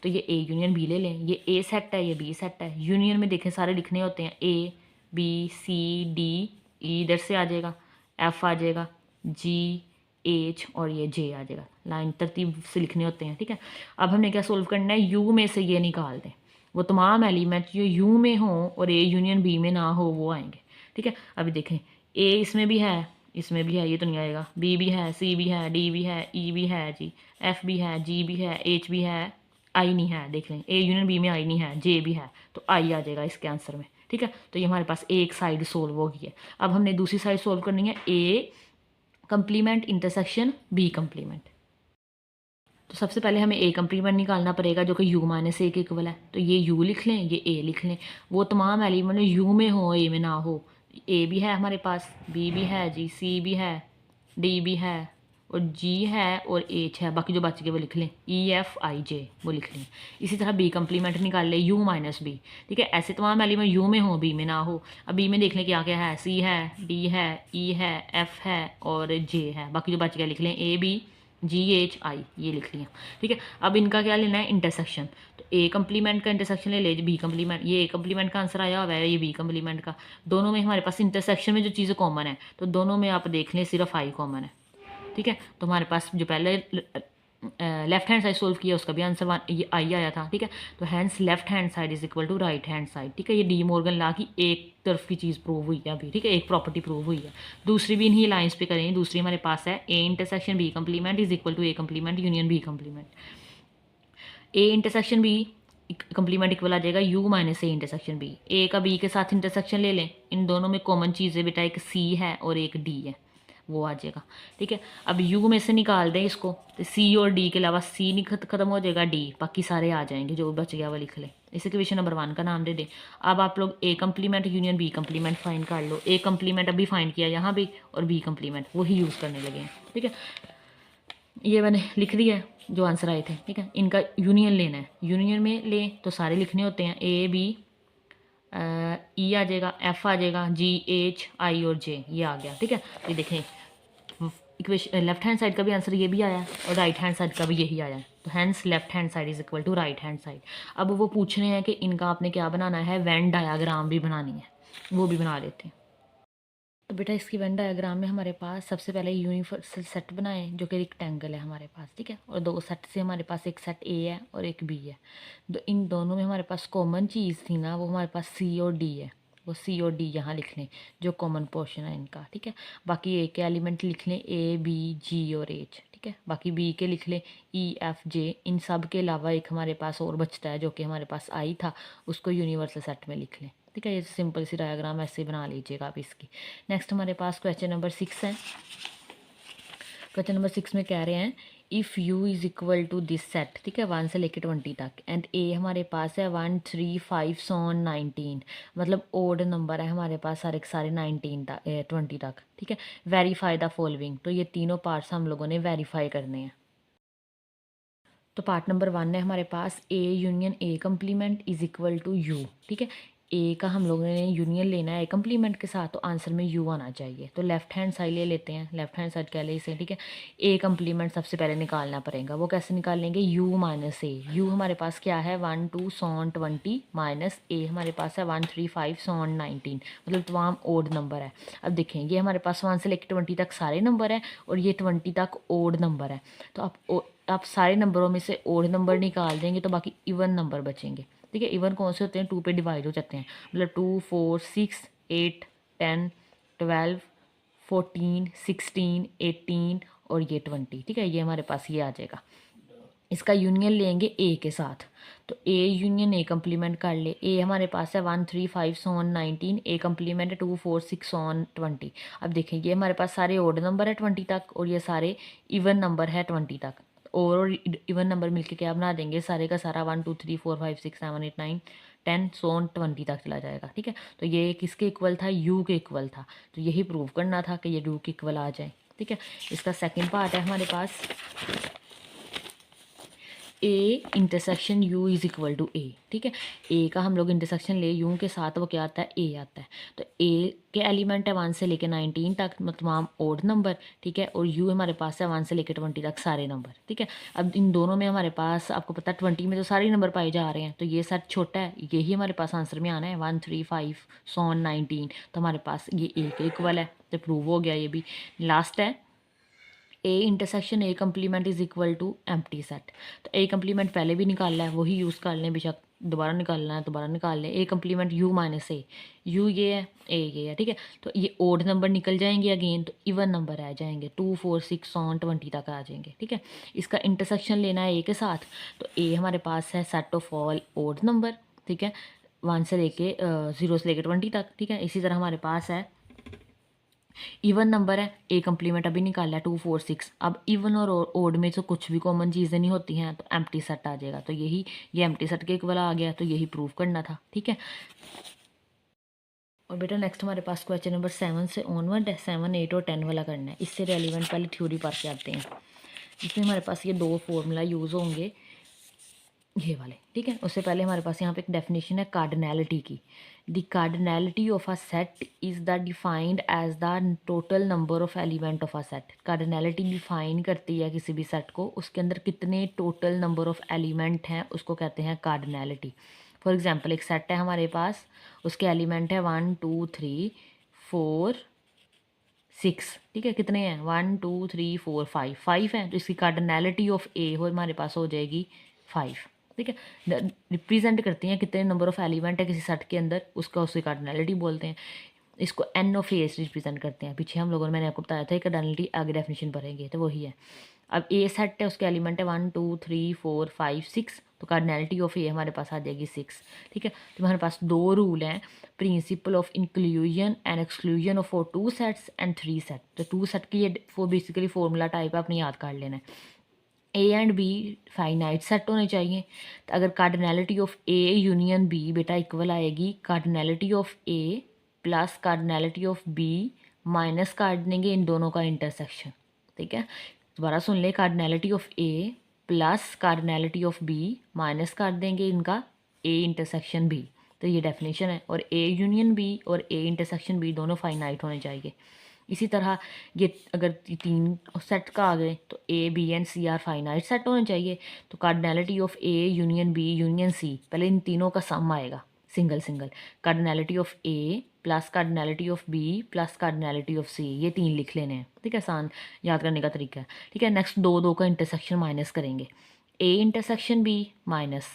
तो ये ए यूनियन बी ले लें। ये ए सेट है, ये बी सेट है। यूनियन में देखें सारे लिखने होते हैं, A B C D E इधर से आ जाएगा, एफ आ जाएगा, जी एच और ये जे आ जाएगा। लाइन तरतीब से लिखने होते हैं, ठीक है। अब हमने क्या सोल्व करना है, यू में से ये निकाल दें, वो तमाम एलिमेंट जो यू में हों और ए यूनियन बी में ना हो वो आएंगे, ठीक है। अभी देखें ए इसमें भी है, इसमें भी है, ये तो नहीं आएगा। बी भी है, सी भी है, डी भी है, ई भी है जी, एफ भी है, जी भी है, एच भी है, आई नहीं है, देख लें ए यूनियन बी में आई नहीं है, जे भी है, तो आई आ जाएगा इसके आंसर में, ठीक है। तो ये हमारे पास एक साइड सोल्व हो गई है। अब हमने दूसरी साइड सोल्व करनी है, A complement intersection B complement. तो सबसे पहले हमें ए कंप्लीमेंट निकालना पड़ेगा जो कि यू माइनस ए के इक्वल है, तो ये यू लिख लें, ये ए लिख लें। वो तमाम एलिमेंट यू में हो ए में ना हो, ए भी है हमारे पास, बी भी है जी, सी भी है, डी भी है और जी है और एच है, बाकी जो बच गए वो लिख लें, ई एफ आई जे वो लिख लें। इसी तरह बी कंप्लीमेंट निकाल लें, यू माइनस बी, ठीक है। ऐसे तमाम एलिमेंट यू में हो बी में ना हो। अब बी में देख लें क्या क्या है, सी है, डी है, ई है, एफ है और जे है, बाकी जो बच गया लिख लें, A B ji H I ये लिख लिया, ठीक है। अब इनका क्या लेना है, इंटरसेक्शन। तो ए कंप्लीमेंट का इंटरसेक्शन ले ले बी कंप्लीमेंट, ये ए कंप्लीमेंट का आंसर आया हुआ है, ये बी कंप्लीमेंट का। दोनों में हमारे पास इंटरसेक्शन में जो चीज़ें कॉमन है, तो दोनों में आप देख लें सिर्फ आई कॉमन है, ठीक है। तो हमारे पास जो पहले लेफ्ट हैंड साइड सोल्व किया उसका भी आंसर ये आई आया था, ठीक है। तो hence left hand side is equal to right hand side, ठीक है। ये डी मॉर्गन लॉ की एक तरफ की चीज़ प्रूव हुई है अभी, ठीक है, एक प्रॉपर्टी प्रूव हुई है। दूसरी भी इन्हीं लाइंस पे करेंगे। दूसरी हमारे पास है A intersection B complement is equal to A complement union B complement. A intersection B complement equal आ जाएगा U minus A intersection B. A का बी के साथ इंटरसेक्शन ले लें, इन दोनों में कॉमन चीज़ है बेटा, एक सी है और एक डी है, वो आ जाएगा, ठीक है। अब यू में से निकाल दें इसको, तो सी और डी के अलावा सी खत्म हो जाएगा, डी बाकी सारे आ जाएंगे, जो बच गया वो लिख लें। इसे क्वेश्चन नंबर 1 का नाम दे दें। अब आप लोग A complement union B complement find कर लो। ए कंप्लीमेंट अभी फाइंड किया यहाँ भी, और बी कंप्लीमेंट वही यूज़ करने लगे हैं, ठीक है। ये मैंने लिख दिया है जो आंसर आए थे, ठीक है। इनका यूनियन लेना है, यूनियन में लें तो सारे लिखने होते हैं, ए बी ई आ जाएगा, एफ आ जाएगा, जी एच आई और जे, ये आ गया, ठीक है। ये देखें इक्वेशन लेफ्ट हैंड साइड का भी आंसर ये भी आया और राइट हैंड साइड का भी यही आया, तो hence left hand side is equal to right hand side. अब वो पूछ रहे हैं कि इनका आपने क्या बनाना है, वेन डायाग्राम भी बनानी है, वो भी बना लेते हैं। तो बेटा इसकी वेन डायग्राम में हमारे पास सबसे पहले यूनिवर्सल सेट बनाएं जो कि रेक्टेंगल है हमारे पास, ठीक है। और दो सेट से हमारे पास एक सेट ए है और एक बी है। इन दोनों में हमारे पास कॉमन चीज़ थी ना, वो हमारे पास सी और डी है, वो सी और डी यहाँ लिख लें जो कॉमन पोर्शन है इनका, ठीक है। बाकी ए के एलिमेंट लिख लें ए बी जी और एच, ठीक है। बाकी बी के लिख लें ई एफ जे। इन सब के अलावा एक हमारे पास और बचता है जो कि हमारे पास आई था, उसको यूनिवर्सल सेट में लिख लें, ठीक है। ये सिंपल सी डायग्राम ऐसे बना लीजिएगा आप इसकी। नेक्स्ट हमारे पास क्वेश्चन नंबर 6 है। क्वेश्चन नंबर 6 में कह रहे हैं if U is equal to this set, ठीक है, 1 से लेकर 20 तक, एंड ए हमारे पास है 1 3 5 सॉन 19, मतलब ओड नंबर है हमारे पास सारे के सारे 19 तक 20 तक, ठीक है। वेरीफाई द फॉलोइंग, तो ये तीनों पार्ट्स हम लोगों ने वेरीफाई करने हैं। तो पार्ट नंबर 1 है हमारे पास A union A complement is equal to U, ठीक है। ए का हम लोगों ने यूनियन लेना है ए कंप्लीमेंट के साथ, तो आंसर में यू आना चाहिए। तो लेफ्ट हैंड साइड ले लेते हैं, लेफ्ट हैंड साइड कह ले इसे, ठीक है। ए कंप्लीमेंट सबसे पहले निकालना पड़ेगा, वो कैसे निकाल लेंगे, यू माइनस ए। यू हमारे पास क्या है 1 2 सॉन 20 माइनस ए हमारे पास है 1 3 5 सॉन 19, मतलब तमाम ओड नंबर है। अब देखें ये हमारे पास 1 से लेकर 20 तक सारे नंबर हैं और ये 20 तक ओड नंबर है। तो आप सारे नंबरों में से ओड नंबर निकाल देंगे तो बाकी इवन नंबर बचेंगे, ठीक है। इवन कौन से होते हैं, 2 पे डिवाइड हो जाते हैं, मतलब 2 4 6 8 10 12 14 16 18 और ये 20, ठीक है। ये हमारे पास ये आ जाएगा। इसका यूनियन लेंगे ए के साथ, तो ए यूनियन ए कंप्लीमेंट कर ले। ए हमारे पास है 1 3 5 सॉन 19, ए कंप्लीमेंट है 2 4 6 सॉन 20। अब देखें ये हमारे पास सारे ओड नंबर है 20 तक और ये सारे इवन नंबर है 20 तक। और इवन नंबर मिलके क्या बना देंगे, सारे का सारा 1 2 3 4 5 6 7 8 9 10 सोन 20 तक चला जाएगा, ठीक है। तो ये किसके इक्वल था, यू के इक्वल था, तो यही प्रूव करना था कि ये यू के इक्वल आ जाए, ठीक है। इसका सेकेंड पार्ट है हमारे पास A intersection U is equal to A, ठीक है। ए का हम लोग इंटरसेक्शन ले यू के साथ, वो क्या आता है, ए आता है। तो ए के एलिमेंट है 1 से लेकर 19 तक, तमाम ओड नंबर, ठीक है। और यू हमारे पास है 1 से लेकर 20 तक सारे नंबर, ठीक है। अब इन दोनों में हमारे पास आपको पता है 20 में तो सारे नंबर पाए जा रहे हैं, तो ये सेट छोटा है, यही हमारे पास आंसर में आना है 1 3 5 सॉन 19, तो हमारे पास ये ए के इक्वल है, तो प्रूव हो गया ये भी। लास्ट है A intersection A complement is equal to empty set. तो ए कंप्लीमेंट पहले भी निकालना है, वही यूज़ कर लें, बेशक दोबारा निकालना है दोबारा निकाल लें। A complement U minus A, U ये है ए ये है, ठीक है। तो ये ओड नंबर निकल जाएंगे अगेन, तो इवन नंबर आ जाएंगे 2 4 6 सॉन 20 तक आ जाएंगे, ठीक है। इसका इंटरसेक्शन लेना है ए के साथ, तो ए हमारे पास है set of all odd number, ठीक है, 1 से लेके 0 से लेके 20 तक, ठीक है। इसी तरह हमारे पास है इवन नंबर है, ए कंप्लीमेंट अभी निकाला है 2 4 6। अब इवन और ओड में तो कुछ भी कॉमन चीज़ें नहीं होती हैं, तो एम्प्टी सेट आ जाएगा, तो यही ये एम्प्टी सेट के इक्वल आ गया, तो यही प्रूव करना था, ठीक है। और बेटा नेक्स्ट हमारे पास क्वेश्चन नंबर 7 से ऑनवर्ड है, 7 8 और 10 वाला करना है। इससे रेलिवेंट पहले थ्योरी पढ़ के आते हैं, इसमें हमारे पास ये दो फॉर्मूला यूज़ होंगे ये वाले, ठीक है। उससे पहले हमारे पास यहाँ पे एक डेफिनेशन है कार्डिनैलिटी की। The cardinality of a set is the defined as the total number of element of a set. Cardinality define करती है किसी भी सेट को, उसके अंदर कितने टोटल नंबर ऑफ एलिमेंट हैं उसको कहते हैं कार्डिनैलिटी। फॉर एग्जांपल एक सेट है हमारे पास, उसके एलिमेंट है 1 2 3 4 6, ठीक है। कितने हैं 1 2 3 4 5, 5 हैं, तो इसकी कार्डिनैलिटी ऑफ ए हो हमारे पास हो जाएगी 5, ठीक है। रिप्रेजेंट करते हैं कितने नंबर ऑफ एलिमेंट है किसी सेट के अंदर, उसका उसकी कार्डिनैलिटी बोलते हैं। इसको एन ऑफ ए से रिप्रेजेंट करते हैं। पीछे हम लोगों ने, मैंने आपको बताया था कार्डिनैलिटी आगे डेफिनेशन पढ़ेंगे, तो वही है। अब ए सेट है, उसके एलिमेंट है 1 2 3 4 5 6, तो कार्डिनैलिटी ऑफ ए हमारे पास आ जाएगी 6, ठीक है। तो हमारे पास दो रूल हैं, principle of inclusion and exclusion of 2 sets and 3 set. तो 2 सेट की ये बेसिकली फॉर्मूला टाइप है, आपने याद कर लेना है। A and B finite set होने चाहिए, तो अगर cardinality of A union B बेटा इक्वल आएगी cardinality of A plus cardinality of B minus कर देंगे इन दोनों का इंटरसेक्शन, ठीक है। दोबारा सुन ले, cardinality of A plus cardinality of B minus कर देंगे इनका ए इंटरसेक्शन बी, तो ये डेफिनेशन है। और ए यूनियन बी और ए इंटरसेक्शन बी दोनों फाइनाइट होने चाहिए। इसी तरह ये अगर 3 सेट का आ गए तो A B and C are finite set होने चाहिए, तो cardinality of A union B union C, पहले इन तीनों का सम आएगा single single, cardinality of A plus cardinality of B plus cardinality of C, ये 3 लिख लेने हैं, ठीक है। आसान याद करने का तरीका है, ठीक है। नेक्स्ट दो का इंटरसेक्शन माइनस करेंगे, A intersection B minus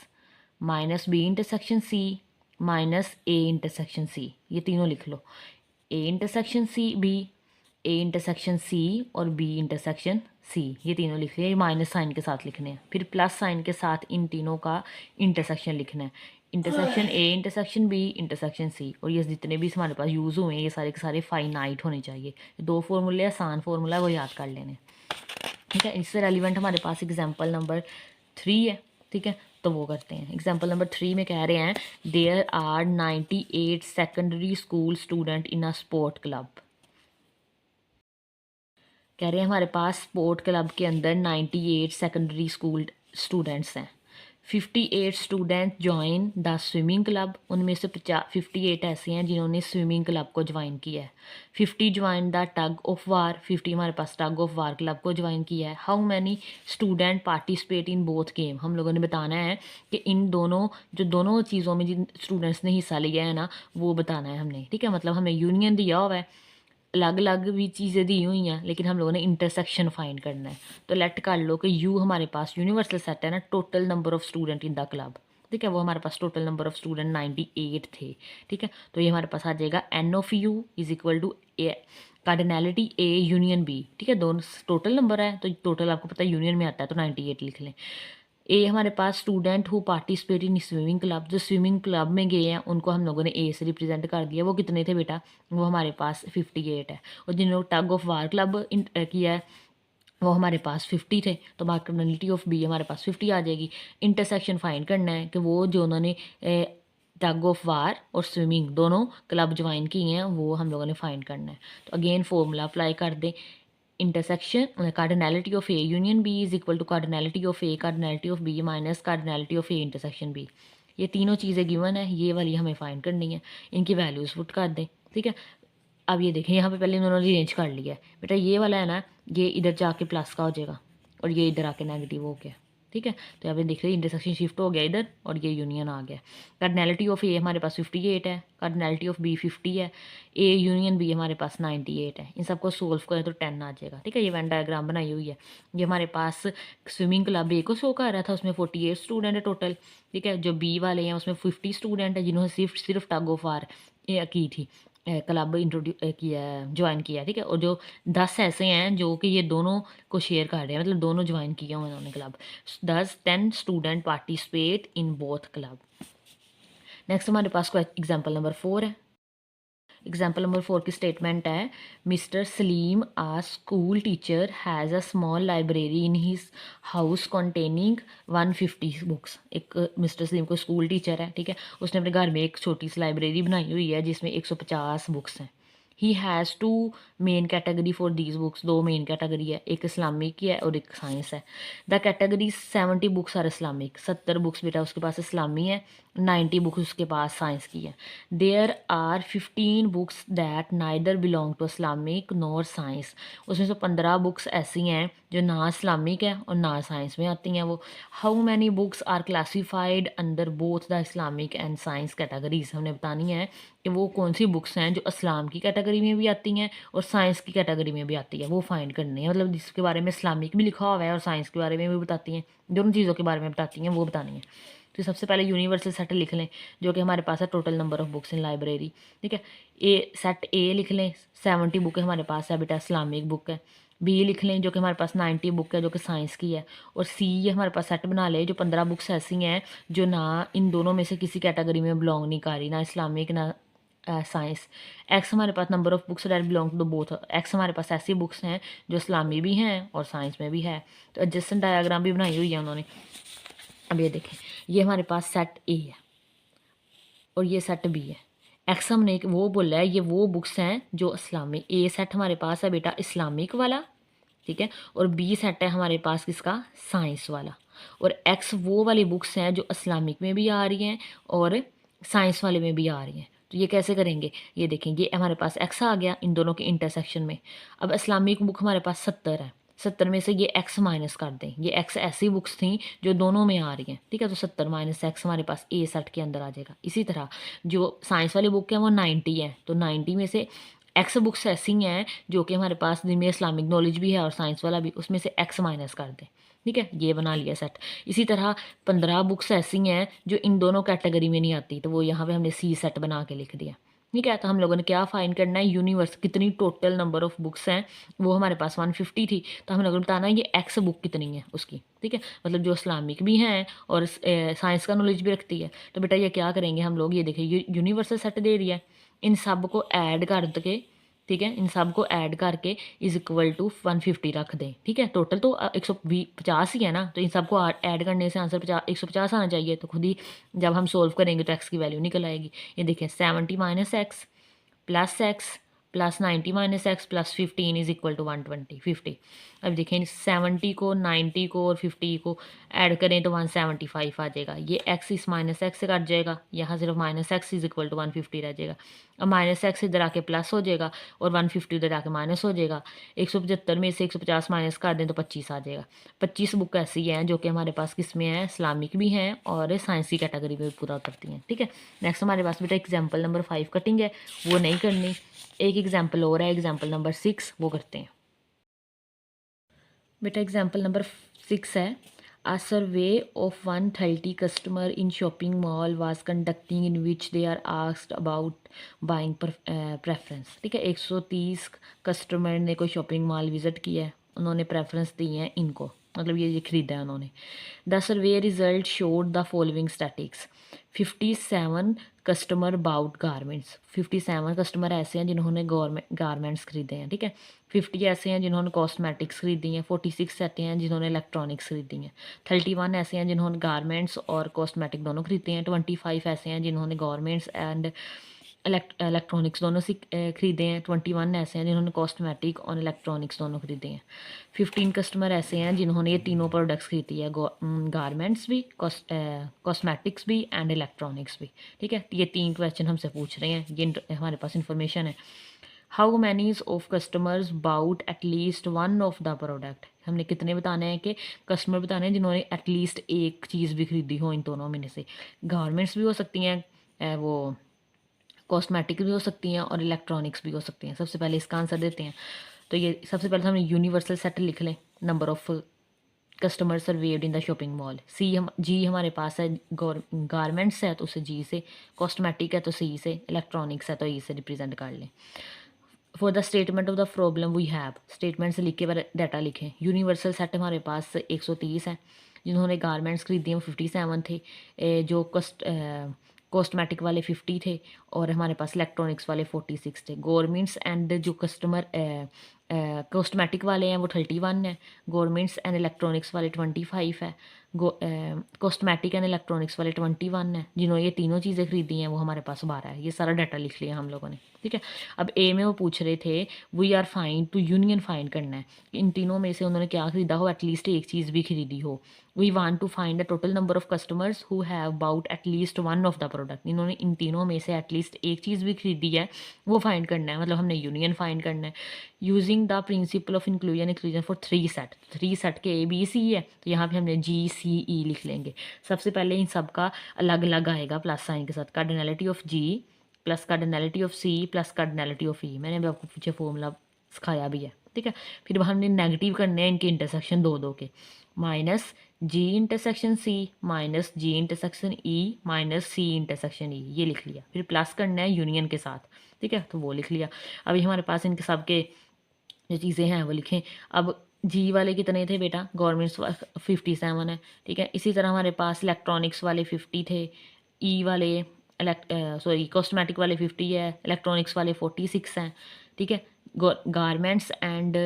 minus B intersection C minus A intersection C, ये तीनों लिख लो। A intersection C B, A intersection C और बी इंटरसेक्शन सी, ये तीनों लिख रहे हैं, माइनस साइन के साथ लिखने हैं, फिर प्लस साइन के साथ इन तीनों का इंटरसेक्शन लिखना है, intersection A intersection B intersection C. और ये जितने भी हमारे पास यूज़ हुए हैं ये सारे के सारे फाइनाइट होने चाहिए। 2 फॉर्मूले आसान फॉर्मूला है, वो याद कर लेने, ठीक है। इससे रेलिवेंट हमारे पास एग्जाम्पल नंबर 3 है, ठीक है। तो वो करते हैं। एग्जाम्पल नंबर 3 में कह रहे हैं there are 98 secondary school student in a sport club. कह रहे हैं हमारे पास स्पोर्ट क्लब के अंदर 98 सेकेंडरी स्कूल स्टूडेंट्स हैं। 58 student join the swimming club, उनमें से 58 ऐसे हैं जिन्होंने स्विमिंग क्लब को ज्वाइन किया है। 50 join the tug of war, 50 हमारे पास टग ऑफ वार क्लब को ज्वाइन किया है। How many student participate in both game, हम लोगों ने बताना है कि इन दोनों दोनों चीज़ों में जिन स्टूडेंट्स ने हिस्सा लिया है ना, वो बताना है हमने, ठीक है। मतलब हमें यूनियन दिया हुआ है, अलग अलग भी चीज़ें दी हुई हैं, लेकिन हम लोगों ने इंटरसेक्शन फाइंड करना है। तो लेट कर लो कि यू हमारे पास यूनिवर्सल सेट है ना, total number of student in the club, ठीक है। वो हमारे पास टोटल नंबर ऑफ स्टूडेंट 98 थे, ठीक है। तो ये हमारे पास आ जाएगा N of U is equal to A cardinality A union B, ठीक है। दोनों टोटल नंबर है, तो टोटल आपको पता है यूनियन में आता है, तो 98 लिख लें। ए हमारे पास student who participate in swimming club, जो स्विमिंग क्लब में गए हैं उनको हम लोगों ने ए से रिप्रेजेंट कर दिया। वो कितने थे बेटा, वो हमारे पास 58 है। और जिन्होंने टग ऑफ वार क्लब किया है वो हमारे पास 50 थे, तो कार्डिनैलिटी ऑफ बी हमारे पास 50 आ जाएगी। इंटरसेक्शन फाइंड करना है कि वो जो उन्होंने टग ऑफ वार और स्विमिंग दोनों क्लब ज्वाइन किए हैं वो हम लोगों ने फाइंड करना है। तो अगेन फॉर्मूला अप्लाई कर दें, intersection cardinality of A union B is equal to cardinality of A cardinality of B minus cardinality of A intersection B. ये तीनों चीज़ें गिवन है, ये वाली हमें फाइंड करनी है, इनकी वैल्यूज़ पुट कर दें, ठीक है। अब ये देखें यहाँ पे पहले इन्होंने अरेंज कर लिया है बेटा, ये वाला है ना, ये इधर जाके प्लस का हो जाएगा और ये इधर आके नेगेटिव हो गया, ठीक है। तो यहाँ पे देख रहे हैं इंटरसेक्शन शिफ्ट हो गया इधर और ये यूनियन आ गया। कार्डिनैलिटी ऑफ ए हमारे पास 58 है, कार्डिनैलिटी ऑफ बी 50 है, ए यूनियन बी हमारे पास 98 है। इन सबको सोल्व करें तो 10 आ जाएगा, ठीक है। ये वेन डायग्राम बनाई हुई है। ये हमारे पास स्विमिंग क्लब ए को शो कर रहा था, उसमें 48 स्टूडेंट है टोटल, ठीक है। जो बी वाले हैं उसमें 50 स्टूडेंट है जिन्होंने सिर्फ टग ऑफ वार की थी, क्लब इंट्रोड्यूस किया है, ज्वाइन किया है, ठीक है। और जो 10 ऐसे हैं जो कि ये दोनों को शेयर कर रहे हैं, मतलब दोनों ज्वाइन किया हुआ उन्होंने club. 10 student participate in both club. Next हमारे पास एग्जाम्पल नंबर 4 है। एग्जाम्पल नंबर 4 की स्टेटमेंट है mister Salim a school teacher has a small library in his house containing 150 books. एक मिस्टर सलीम को स्कूल टीचर है, ठीक है। उसने अपने घर में एक छोटी सी लाइब्रेरी बनाई हुई है जिसमें 150 बुक्स हैं। He has 2 main category for these books, 2 main category है, एक इस्लामिक की है और एक साइंस है। The category 70 books are Islamic, 70 books बेटा उसके पास इस्लामी है, 90 बुक्स उसके पास साइंस की है। There are 15 books that neither belong to Islamic nor science, उसमें से 15 बुक्स ऐसी हैं जो ना इस्लामिक है और ना साइंस में आती हैं वो। How many books are classified under both the Islamic and science categories, हमने बतानी है कि वो कौन सी बुक्स हैं जो इस्लाम की कैटेगरी कैटेगरी में भी आती हैं और साइंस की कैटेगरी में भी आती है, वो फाइंड करनी है। मतलब जिसके बारे में इस्लामिक भी लिखा हुआ है और साइंस के बारे में भी बताती हैं, दोनों चीज़ों के बारे में बताती हैं, वो बतानी है। तो सबसे पहले यूनिवर्सल सेट लिख लें, जो कि हमारे पास है total number of books in library. ठीक है, सेट ए लिख लें, 70 बुक हमारे पास है बेटा, इस्लामिक बुक है। बी लिख लें, जो कि हमारे पास 90 बुक है, जो कि साइंस की है। और सी ये हमारे पास सेट बना ले, जो 15 बुक्स ऐसी हैं जो ना इन दोनों में से किसी कैटेगरी में बिलोंग नहीं कर रही, ना इस्लामिक ना साइंस। एक्स हमारे पास number of books that belong to both. X हमारे पास ऐसी बुक्स हैं जो इस्लामी भी हैं और साइंस में भी है। तो एडजस्टेंट डायग्राम भी बनाई हुई है उन्होंने। अब ये देखें, ये हमारे पास सेट ए है और ये सेट बी है। एक्स हमने वो बोला है, ये वो बुक्स हैं जो इस्लामी। ए सेट हमारे पास है बेटा इस्लामिक वाला, ठीक है, और बी सेट है हमारे पास किसका, साइंस वाला। और एक्स वो वाली बुक्स हैं जो इस्लामिक में भी आ रही हैं और साइंस वाले में भी आ रही हैं। तो ये कैसे करेंगे, ये देखेंगे, हमारे पास एक्स आ गया इन दोनों के इंटरसेक्शन में। अब इस्लामिक बुक हमारे पास 70 है, 70 में से ये एक्स माइनस कर दें। ये एक्स ऐसी बुक्स थी जो दोनों में आ रही हैं, ठीक है, तो 70 माइनस एक्स हमारे पास ए सेट के अंदर आ जाएगा। इसी तरह जो साइंस वाली बुक है वो 90 है, तो 90 में से एक्स बुक्स ऐसी हैं जो कि हमारे पास जिनमें इस्लामिक नॉलेज भी है और साइंस वाला भी, उसमें से एक्स माइनस कर दें। ठीक है, ये बना लिया सेट। इसी तरह 15 बुक्स ऐसी हैं जो इन दोनों कैटेगरी में नहीं आती, तो वो यहाँ पे हमने सी सेट बना के लिख दिया। ठीक है, तो हम लोगों ने क्या फाइंड करना है, यूनिवर्स कितनी टोटल नंबर ऑफ बुक्स हैं। वो हमारे पास 150 थी, तो हम लोगों ने बताना है ये एक्स बुक कितनी है उसकी। ठीक है, मतलब जो इस्लामिक भी हैं और साइंस का नॉलेज भी रखती है। तो बेटा ये क्या करेंगे हम लोग, ये देखिए यूनिवर्सल सेट दे दिया है, इन सब को ऐड कर के, ठीक है, इन सब को ऐड करके इज इक्वल टू 150 रख दें। ठीक है, टोटल तो 150 ही है ना, तो इन सबको ऐड करने से आंसर 150 आना चाहिए। तो खुद ही जब हम सोल्व करेंगे तो एक्स की वैल्यू निकल आएगी। ये देखिए 70 minus X plus 90 minus X plus 15 is equal to 120, 50। अब देखें 70 को 90 को और 50 को ऐड करें तो 175 आ जाएगा। ये एक्स इस माइनस एक्स से कट जाएगा, यहाँ सिर्फ minus X is equal to 150 रह जाएगा। अब माइनस एक्स इधर आके प्लस हो जाएगा और 150 उधर आके माइनस हो जाएगा। 175 में से 150 माइनस कर दें तो 25 आ जाएगा। 25 बुक ऐसी हैं जो कि हमारे पास किस में है, इस्लामिक भी हैं और साइंस की कैटेगरी में भी पूरा उतरती हैं। ठीक है, नेक्स्ट हमारे पास बेटा एग्जाम्पल नंबर 5 कटिंग है, वो नहीं करनी। एक एग्जाम्पल और है, एग्जाम्पल नंबर 6, वो करते हैं। बेटा एग्जाम्पल नंबर 6 है, A survey of 130 customer in shopping mall was conducting in which they are asked about buying preference। ठीक है, 130 कस्टमर ने कोई शॉपिंग मॉल विजिट किया है, उन्होंने प्रेफरेंस दी है इनको, मतलब ये खरीदा है उन्होंने। The survey result showed the following statistics. 57 customer bought garments, 57 customer ऐसे हैं जिन्होंने गारमेंट्स खरीदे हैं। ठीक है, 50 ऐसे हैं जिन्होंने कॉस्मेटिक्स खरीदी हैं, 46 ऐसे हैं जिन्होंने इलेक्ट्रॉनिक्स खरीदी हैं, 31 ऐसे हैं जिन्होंने गारमेंट्स और कॉस्मेटिक दोनों खरीदे हैं, 25 ऐसे हैं जिन्होंने गारमेंट्स एंड इलेक्ट्रॉनिक्स दोनों से खरीदे हैं, 21 ऐसे हैं जिन्होंने कॉस्मेटिक और इलेक्ट्रॉनिक्स दोनों खरीदे हैं, 15 कस्टमर ऐसे हैं जिन्होंने ये तीनों प्रोडक्ट्स खरीदी है, गारमेंट्स भी, कॉस्मेटिक्स भी एंड इलेक्ट्रॉनिक्स भी। ठीक है, ये 3 क्वेश्चन हमसे पूछ रहे हैं, ये हमारे पास इंफॉर्मेशन है। How manies of customers bought at least one of the product, हमने कितने बताने हैं कि कस्टमर बताने हैं जिन्होंने एटलीस्ट एक चीज़ भी खरीदी हो इन दोनों में से। गारमेंट्स भी हो सकती हैं, वो कॉस्मेटिक भी हो सकती हैं और इलेक्ट्रॉनिक्स भी हो सकती हैं। सबसे पहले इसका आंसर देते हैं। तो ये सबसे पहले हमने यूनिवर्सल सेट लिख लें, number of customer served in the shopping mall. G हमारे पास है, गारमेंट्स है तो उसे जी से, कॉस्मेटिक है तो सी से, इलेक्ट्रॉनिक्स है तो ई से रिप्रेजेंट कर लें। For the statement of the problem we have, statement से लिख के डाटा लिखें। यूनिवर्सल सेट हमारे पास 130 है, जिन्होंने गारमेंट्स खरीदी हैं वो 57 थे, जो कॉस्मेटिक वाले 50 थे और हमारे पास इलेक्ट्रॉनिक्स वाले 46 थे। गवर्नमेंट्स एंड जो कस्टमर कॉस्मेटिक वाले हैं वो 31 है, गवर्नमेंट्स एंड इलेक्ट्रॉनिक्स वाले 25 है, कॉस्मेटिक एंड इलेक्ट्रॉनिक्स वाले 21 है, जिन्होंने ये तीनों चीज़ें खरीदी हैं वो हमारे पास 12 है। ये सारा डाटा लिख लिया हम लोगों ने। ठीक है, अब ए में वो पूछ रहे थे we are find to union find करना है, इन तीनों में से उन्होंने क्या खरीदा हो, एटलीस्ट एक चीज़ भी खरीदी हो। We want to find the total number of customers who have bought at least one of the product, इन्होंने इन तीनों में से एटलीस्ट एक चीज़ भी खरीदी है, वो फाइंड करना है, मतलब हमने यूनियन फाइंड करना है। Using the principle of inclusion exclusion for 3 set, 3 set के ए बी सी है, तो यहाँ पे हमने जी सी ई लिख लेंगे। सबसे पहले इन सब का अलग अलग आएगा प्लस साइन के साथ, cardinality of G plus cardinality of C plus cardinality of E, मैंने अभी आपको पीछे फॉर्मूला सिखाया भी है, ठीक है। फिर हमने नेगेटिव करने हैं इनके इंटरसेक्शन दो दो के, minus G intersection C minus G intersection E minus C intersection E, ये लिख लिया। फिर प्लस करना है यूनियन के साथ, ठीक है, तो वो लिख लिया। अभी हमारे पास इनके सब के जो चीज़ें हैं वो लिखें। अब जी वाले कितने थे बेटा, गवर्नमेंट्स 57 है, ठीक है। इसी तरह हमारे पास इलेक्ट्रॉनिक्स वाले 50 थे, ई वाले कॉस्मेटिक वाले 50 है, इलेक्ट्रॉनिक्स वाले 46 हैं, ठीक है। गारमेंट्स एंड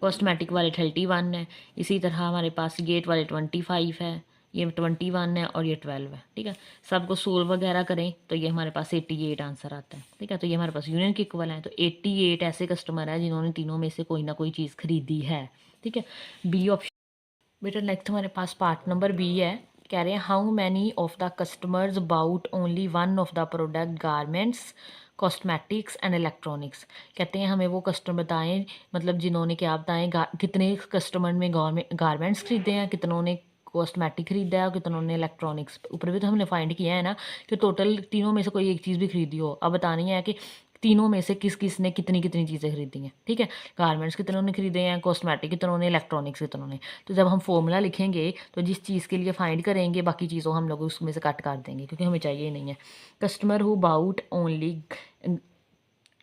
कॉस्मेटिक वाले 31 है। इसी तरह हमारे पास गेट वाले 25 है, ये 21 है और ये 12 है, ठीक है। सबको सोल्व वगैरह करें तो ये हमारे पास 88 आंसर आता है, ठीक है। तो ये हमारे पास यूनियन के इक्वल है। तो 88 ऐसे कस्टमर है जिन्होंने तीनों में से कोई ना कोई चीज़ खरीदी है, ठीक है। बी ऑप्शन बेटा। नेक्स्ट हमारे पास पार्ट नंबर बी है, कह रहे हैं how many of the customers bought only one of the product garments cosmetics and electronics. कहते हैं हमें वो कस्टमर बताएं, मतलब जिन्होंने क्या बताएं कितने कस्टमर में गारमेंट्स खरीदे हैं, कितनों ने कॉस्मेटिक खरीदा है और कितनों ने इलेक्ट्रॉनिक्स। ऊपर भी तो हमने फाइंड किया है ना कि टोटल तीनों में से कोई एक चीज़ भी खरीदी हो। अब बतानी है कि तीनों में से किस किस ने कितनी कितनी चीज़ें खरीदी हैं, ठीक है। गारमेंट्स कितनों ने खरीदे हैं, कॉस्मेटिक कितनों ने, इलेक्ट्रॉनिक्स कितनों ने। तो जब हम फॉर्मूला लिखेंगे तो जिस चीज़ के लिए फाइंड करेंगे बाकी चीज़ों हम लोग उसमें से कट कर देंगे क्योंकि हमें चाहिए ही नहीं है। Customer who bought only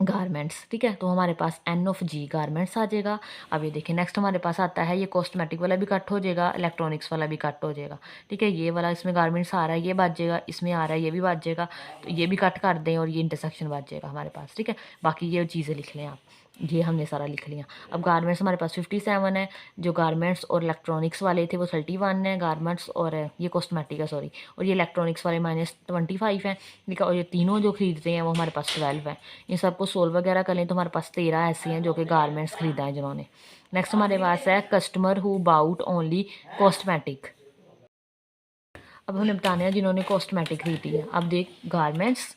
garments, ठीक है, तो हमारे पास एन ऑफ जी गारमेंट्स आ जाएगा। अब ये देखिए नेक्स्ट हमारे पास आता है, ये कॉस्मेटिक वाला भी कट हो जाएगा, इलेक्ट्रॉनिक्स वाला भी कट हो जाएगा, ठीक है। ये वाला इसमें गारमेंट्स आ रहा है, ये बच जाएगा, इसमें आ रहा है, ये भी बच जाएगा, तो ये भी कट कर दें और ये इंटरसेक्शन बच जाएगा हमारे पास, ठीक है। बाकी ये चीज़ें लिख लें आप, ये हमने सारा लिख लिया। अब गारमेंट्स हमारे पास 57 है, जो गारमेंट्स और इलेक्ट्रॉनिक्स वाले थे वो 31 है, गारमेंट्स और ये कॉस्मेटिक है सॉरी, और ये इलेक्ट्रॉनिक्स वाले -25 है, ठीक है। और ये तीनों जो खरीदते हैं वो हमारे पास 12 है। इन सबको सोल्व वगैरह कर लें तो हमारे पास 13 ऐसे हैं जो कि गारमेंट्स खरीदा है जिन्होंने। नेक्स्ट हमारे पास है customer who bought only cosmetic. अब हमने बताना है जिन्होंने कॉस्मेटिक खरीदी है। अब देख गारमेंट्स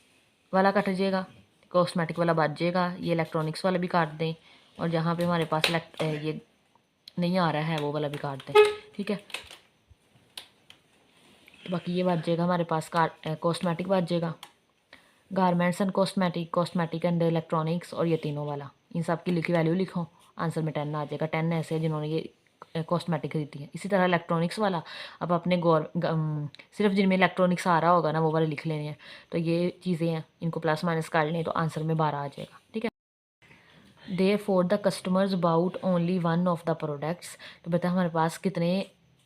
वाला कट जाएगा, कॉस्मेटिक वाला बच जाएगा, ये इलेक्ट्रॉनिक्स वाला भी काट दें और जहाँ पे हमारे पास ये नहीं आ रहा है वो वाला भी काट दें, ठीक है। तो बाकी ये बच जाएगा हमारे पास कॉस्मेटिक बच जाएगा, garments and cosmetic, cosmetic and electronics और ये तीनों वाला। इन सब की लिखी वैल्यू लिखो, आंसर में 10 आ जाएगा। 10 ऐसे हैं जिन्होंने ये कॉस्मेटिक खरीदी है। इसी तरह इलेक्ट्रॉनिक्स वाला अब अपने सिर्फ जिनमें इलेक्ट्रॉनिक्स आ रहा होगा ना वो वाले लिख लेने हैं। तो ये चीज़ें हैं, इनको प्लस माइनस कर लें तो आंसर में 12 आ जाएगा, ठीक है। Therefore the customers bought only one of the products। तो बेटा हमारे पास कितने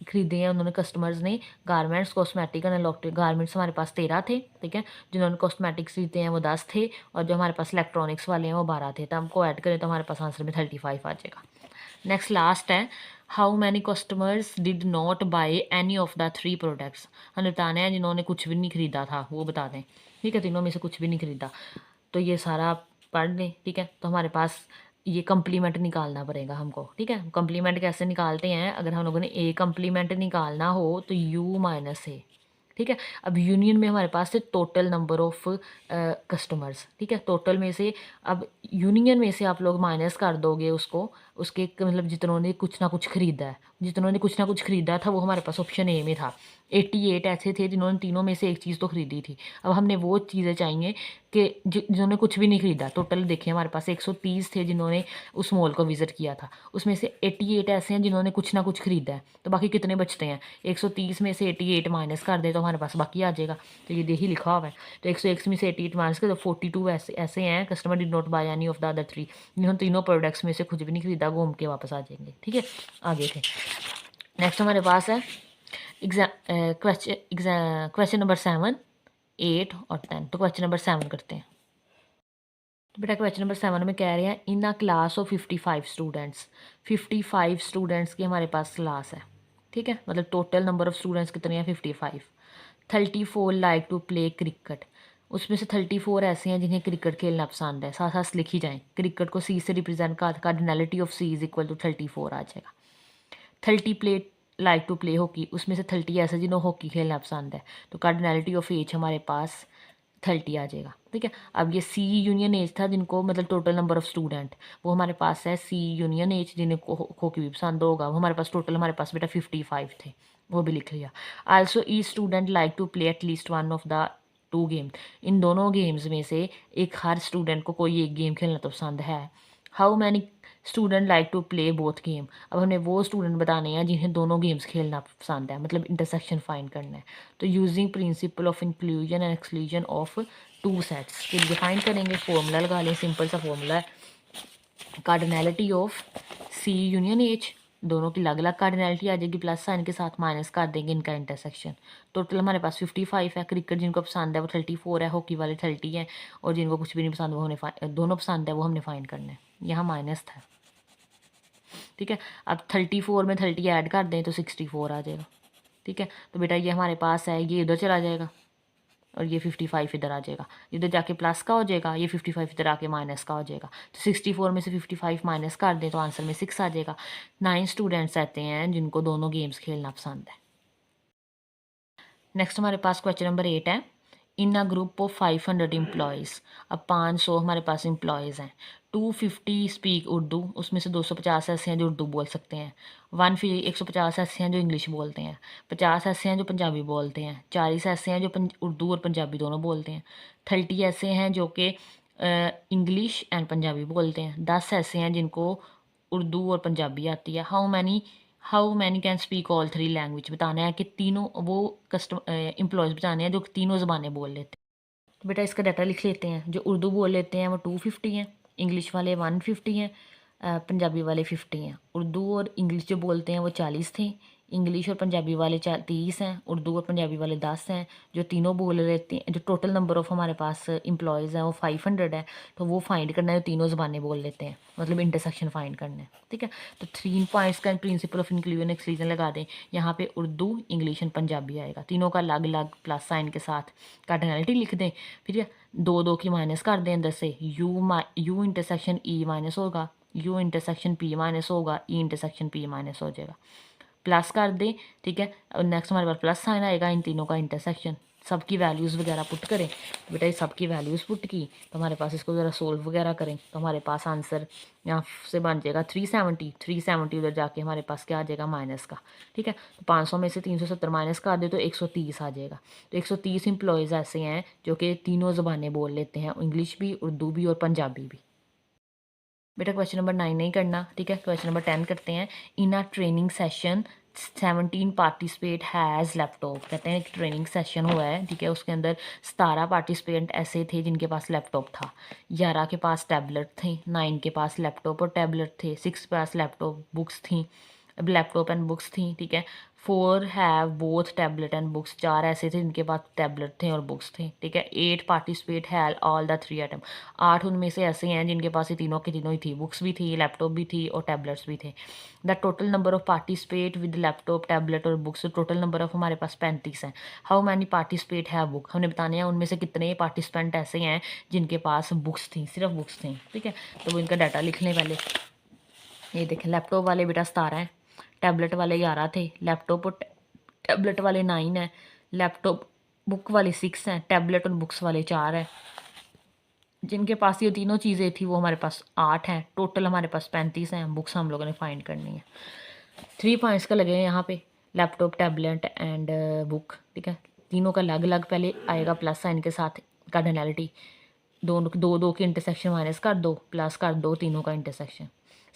खरीदे हैं उन्होंने कस्टमर्स ने, garments cosmetic and electronic. Garments हमारे पास 13 थे, ठीक है, जिन्होंने कॉस्मेटिक्स खरीदे हैं वो 10 थे और जो हमारे पास इलेक्ट्रॉनिक्स वाले हैं वो 12 थे। तो हमको ऐड करें तो हमारे पास आंसर में 35 आ जाएगा। नेक्स्ट लास्ट है how many customers did not by any of the 3 products. हमें बताना है जिन्होंने कुछ भी नहीं खरीदा था वो बता दें, ठीक है, तीनों में से कुछ भी नहीं खरीदा। तो ये सारा पढ़ लें, ठीक है। तो हमारे पास ये कम्प्लीमेंट निकालना पड़ेगा हमको, ठीक है। कम्प्लीमेंट कैसे निकालते हैं, अगर हम लोगों ने ए कम्प्लीमेंट निकालना हो तो यू माइनस ए, ठीक है। अब यूनियन में हमारे पास है टोटल नंबर ऑफ कस्टमर्स, ठीक है, टोटल में से अब यूनियन में से आप लोग माइनस कर दोगे उसको, उसके मतलब जितनों ने कुछ ना कुछ खरीदा है, जितनों ने कुछ ना कुछ खरीदा था वो हमारे पास ऑप्शन ए में था। 88 ऐसे थे जिन्होंने तीनों में से एक चीज़ तो खरीदी थी। अब हमने वो चीज़ें चाहिए कि जिन्होंने कुछ भी नहीं खरीदा। टोटल देखिए हमारे पास 130 थे जिन्होंने उस मॉल को विज़िट किया था, उसमें से 88 ऐसे हैं जिन्होंने कुछ ना कुछ खरीदा है। तो बाकी कितने बचते हैं, 130 में से 88 माइनस कर दे तो हमारे पास बाकी आ जाएगा। तो ये यही लिखा हुआ है। तो 101 में से 88 माइनस कर तो 42 ऐसे हैं customer did not by any of the other 3, जिन्होंने तीनों प्रोडक्ट्स में से कुछ भी नहीं खरीदा, घूम के वापस आ जाएंगे, ठीक है। आगे थे नेक्स्ट हमारे पास है क्वेश्चन नंबर 7, 8 और 10। तो क्वेश्चन नंबर 7 करते हैं। तो बेटा क्वेश्चन नंबर 7 में कह रहे हैं in a class of 55 students, 55 students की हमारे पास क्लास है, ठीक है, मतलब टोटल नंबर ऑफ स्टूडेंट्स कितने हैं 55। 34 लाइक टू प्ले क्रिकेट, उसमें से 34 ऐसे हैं जिन्हें क्रिकेट खेलना पसंद है। साथ साथ लिखी जाएँ, क्रिकेट को सी से represent cardinality of C is equal to 34 आ जाएगा। 30 play like to play hockey, उसमें से 30 ऐसे जिन्हें हॉकी खेलना पसंद है, तो कार्डिनलिटी ऑफ एज हमारे पास 30 आ जाएगा, ठीक है। अब ये सी यूनियन एज था जिनको मतलब टोटल नंबर ऑफ स्टूडेंट, वो हमारे पास है सी यूनियन एज जिन्हें हॉकी भी पसंद होगा, वो हमारे पास टोटल हमारे पास बेटा 55 थे, वो भी लिख लिया। Also E student like to play at least one of the 2 game. इन दोनों गेम्स में से एक हर स्टूडेंट को कोई एक गेम खेलना तो पसंद है। How many student like to play both game. अब हमें वो स्टूडेंट बताने हैं जिन्हें दोनों गेम्स खेलना पसंद है, मतलब इंटरसेक्शन फाइंड करना है। तो using principle of inclusion and exclusion of 2 sets के लिए फाइंड करेंगे। फॉर्मूला लगा लें, सिंपल सा फॉर्मूला है, cardinality of C union H. दोनों की अलग अलग कार्डिनैलिटी आ जाएगी, प्लस साइन के साथ माइनस कर देंगे इनका इंटरसेक्शन। टोटल हमारे पास 55 है। क्रिकेट जिनको पसंद है वो 34 है, हॉकी वाले 30 है, और जिनको कुछ भी नहीं पसंद वो हमने दोनों पसंद है वो हमने फाइंड करना है। यहाँ माइनस था, ठीक है। अब 34 में 30 ऐड कर दें तो 64 आ जाएगा, ठीक है। तो बेटा ये हमारे पास है, ये इधर चला जाएगा और ये 55 इधर आ जाएगा, इधर जाके प्लस का हो जाएगा, ये 55 इधर आके माइनस का हो जाएगा। तो 64 में से 55 माइनस कर दें तो आंसर में 6 आ जाएगा। 9 स्टूडेंट्स रहते हैं जिनको दोनों गेम्स खेलना पसंद है। नेक्स्ट हमारे पास क्वेश्चन नंबर 8 है। इन अ ग्रुप ऑफ 500 एम्प्लॉयज़, अब 500 हमारे पास एम्प्लॉयज़ हैं। 250 स्पीक उर्दू, उसमें से 250 ऐसे हैं जो उर्दू बोल सकते हैं। 150 ऐसे हैं जो इंग्लिश बोलते हैं। 50 ऐसे हैं जो पंजाबी बोलते हैं। 40 ऐसे हैं जो उर्दू और पंजाबी दोनों बोलते हैं। 30 ऐसे हैं जो कि इंग्लिश एंड पंजाबी बोलते हैं। 10 ऐसे हैं जिनको उर्दू और पंजाबी आती है। How many can speak all 3 language, बताना है कि तीनों वो एम्प्लॉयज़ बताने हैं जो तीनों ज़बानें बोल लेते हैं। तो बेटा इसका डाटा लिख लेते हैं। जो उर्दू बोल लेते हैं वो 250 हैं, इंग्लिश वाले 150 हैं, पंजाबी वाले 50 हैं। उर्दू और इंग्लिश जो बोलते हैं वो 40 थे, इंग्लिश और पंजाबी वाले 30 हैं, उर्दू और पंजाबी वाले 10 हैं। जो तीनों बोल लेते हैं, जो टोटल नंबर ऑफ़ हमारे पास एम्प्लॉयज़ हैं वो 500 है। तो वो फाइंड करना है, तीनों ज़बानें बोल लेते हैं, मतलब इंटरसेक्शन फाइंड करना है, ठीक है। तो 3 पॉइंट्स का प्रिंसिपल ऑफ इंक्लूजन एक्सक्लूजन लगा दें। यहाँ पे उर्दू, इंग्लिश एंड पंजाबी आएगा, तीनों का अलग अलग प्लस साइन के साथ कार्डिनैलिटी लिख दें। फिर 2 की माइनस कर दें अंदर से। यू इंटरसेक्शन ई माइनस होगा, यू इंटरसेक्शन पी माइनस होगा, ई इंटरसेक्शन पी माइनस हो जाएगा। प्लस कर दें, ठीक है। और नेक्स्ट हमारे पास प्लस साइन आएगा, इन तीनों का इंटरसेक्शन। सबकी वैल्यूज़ वगैरह पुट करें, तो बेटा ये सबकी वैल्यूज़ पुट की तो हमारे पास इसको ज़रा सोल्व वगैरह करें तो हमारे पास आंसर यहाँ से बन जाएगा 370 उधर जाके हमारे पास क्या आ जाएगा माइनस का, ठीक है। तो 500 में से 370 माइनस कर दे तो 130 आ जाएगा। तो 130 एम्प्लॉयज़ ऐसे हैं जो कि तीनों ज़बानें बोल लेते हैं, इंग्लिश भी, उर्दू भी और पंजाबी भी। बेटा क्वेश्चन नंबर 9 नहीं करना, ठीक है। क्वेश्चन नंबर 10 करते हैं। In a training session 17 participate has laptop, कहते हैं कि ट्रेनिंग सेशन हुआ है, ठीक है। उसके अंदर 17 पार्टिसिपेंट ऐसे थे जिनके पास लैपटॉप था। 11 के पास टैबलेट थे, 9 के पास लैपटॉप और टैबलेट थे, 6 के पास लैपटॉप बुक्स थी, लैपटॉप एंड बुक्स थी, ठीक है। 4 have both tablet and books, 4 ऐसे थे जिनके पास टैबलेट थे और बुक्स थे, ठीक है। 8 participate have all the 3 item, 8 उनमें से ऐसे हैं जिनके पास ये तीनों की तीनों ही थी, बुक्स भी थी, लैपटॉप भी थी और टैबलेट्स भी थे। The total number of participate with laptop, tablet और बुक्स, टोटल नंबर ऑफ हमारे पास 35 हैं। How many participate have book, हमने बताने हैं उनमें से कितने पार्टिसिपेंट ऐसे हैं जिनके पास बुक्स थी, सिर्फ बुक्स थी, ठीक है। तो वो इनका डाटा लिख लें पहले। ये देखें, लैपटॉप वाले बेटा 17 हैं, टैबलेट वाले 11 थे, लैपटॉप और टैबलेट वाले 9 हैं, लैपटॉप बुक वाले 6 हैं, टैबलेट और बुक्स वाले 4 हैं। जिनके पास ये तीनों चीज़ें थी वो हमारे पास 8 हैं। टोटल हमारे पास 35 हैं। बुक्स हम लोगों ने फाइंड करनी है। 3 पॉइंट्स का लगे हैं यहाँ पे, लैपटॉप, टैबलेट एंड बुक, ठीक है। तीनों का अलग अलग पहले आएगा प्लस साइन के साथ कार्डिनैलिटी। दो के इंटरसेक्शन माइनस कर दो, प्लस कर दो तीनों का इंटरसेक्शन।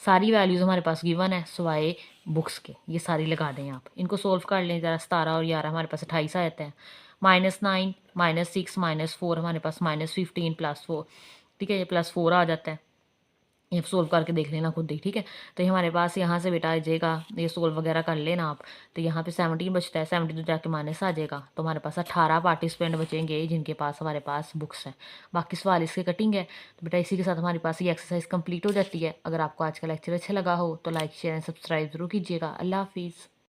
सारी वैल्यूज़ हमारे पास गिवन है सिवाय बुक्स के, ये सारी लगा दें आप। इनको सोल्व कर लें ज़रा। 17 और 11 हमारे पास 28 आ जाते हैं। -9 -6 -4 हमारे पास -15 +4, ठीक है। ये +4 आ जाता है। ये सोल्व करके देख लेना खुद ही, ठीक है। तो ये हमारे पास यहाँ से बेटा आ जाएगा, ये सोल्व वगैरह कर लेना आप। तो यहाँ पे 17 बचता है, 17 तो जाके माइनस आ जाएगा। तो हमारे पास 18 पार्टिसिपेंट बचेंगे जिनके पास हमारे पास बुक्स हैं। बाकी सवाल इसके कटिंग है। तो बेटा इसी के साथ हमारे पास ये एक्सरसाइज कंप्लीट हो जाती है। अगर आपको आज का लेक्चर अच्छा लगा हो तो लाइक, शेयर एंड सब्सक्राइब जरूर कीजिएगा। अल्लाह हाफिज़।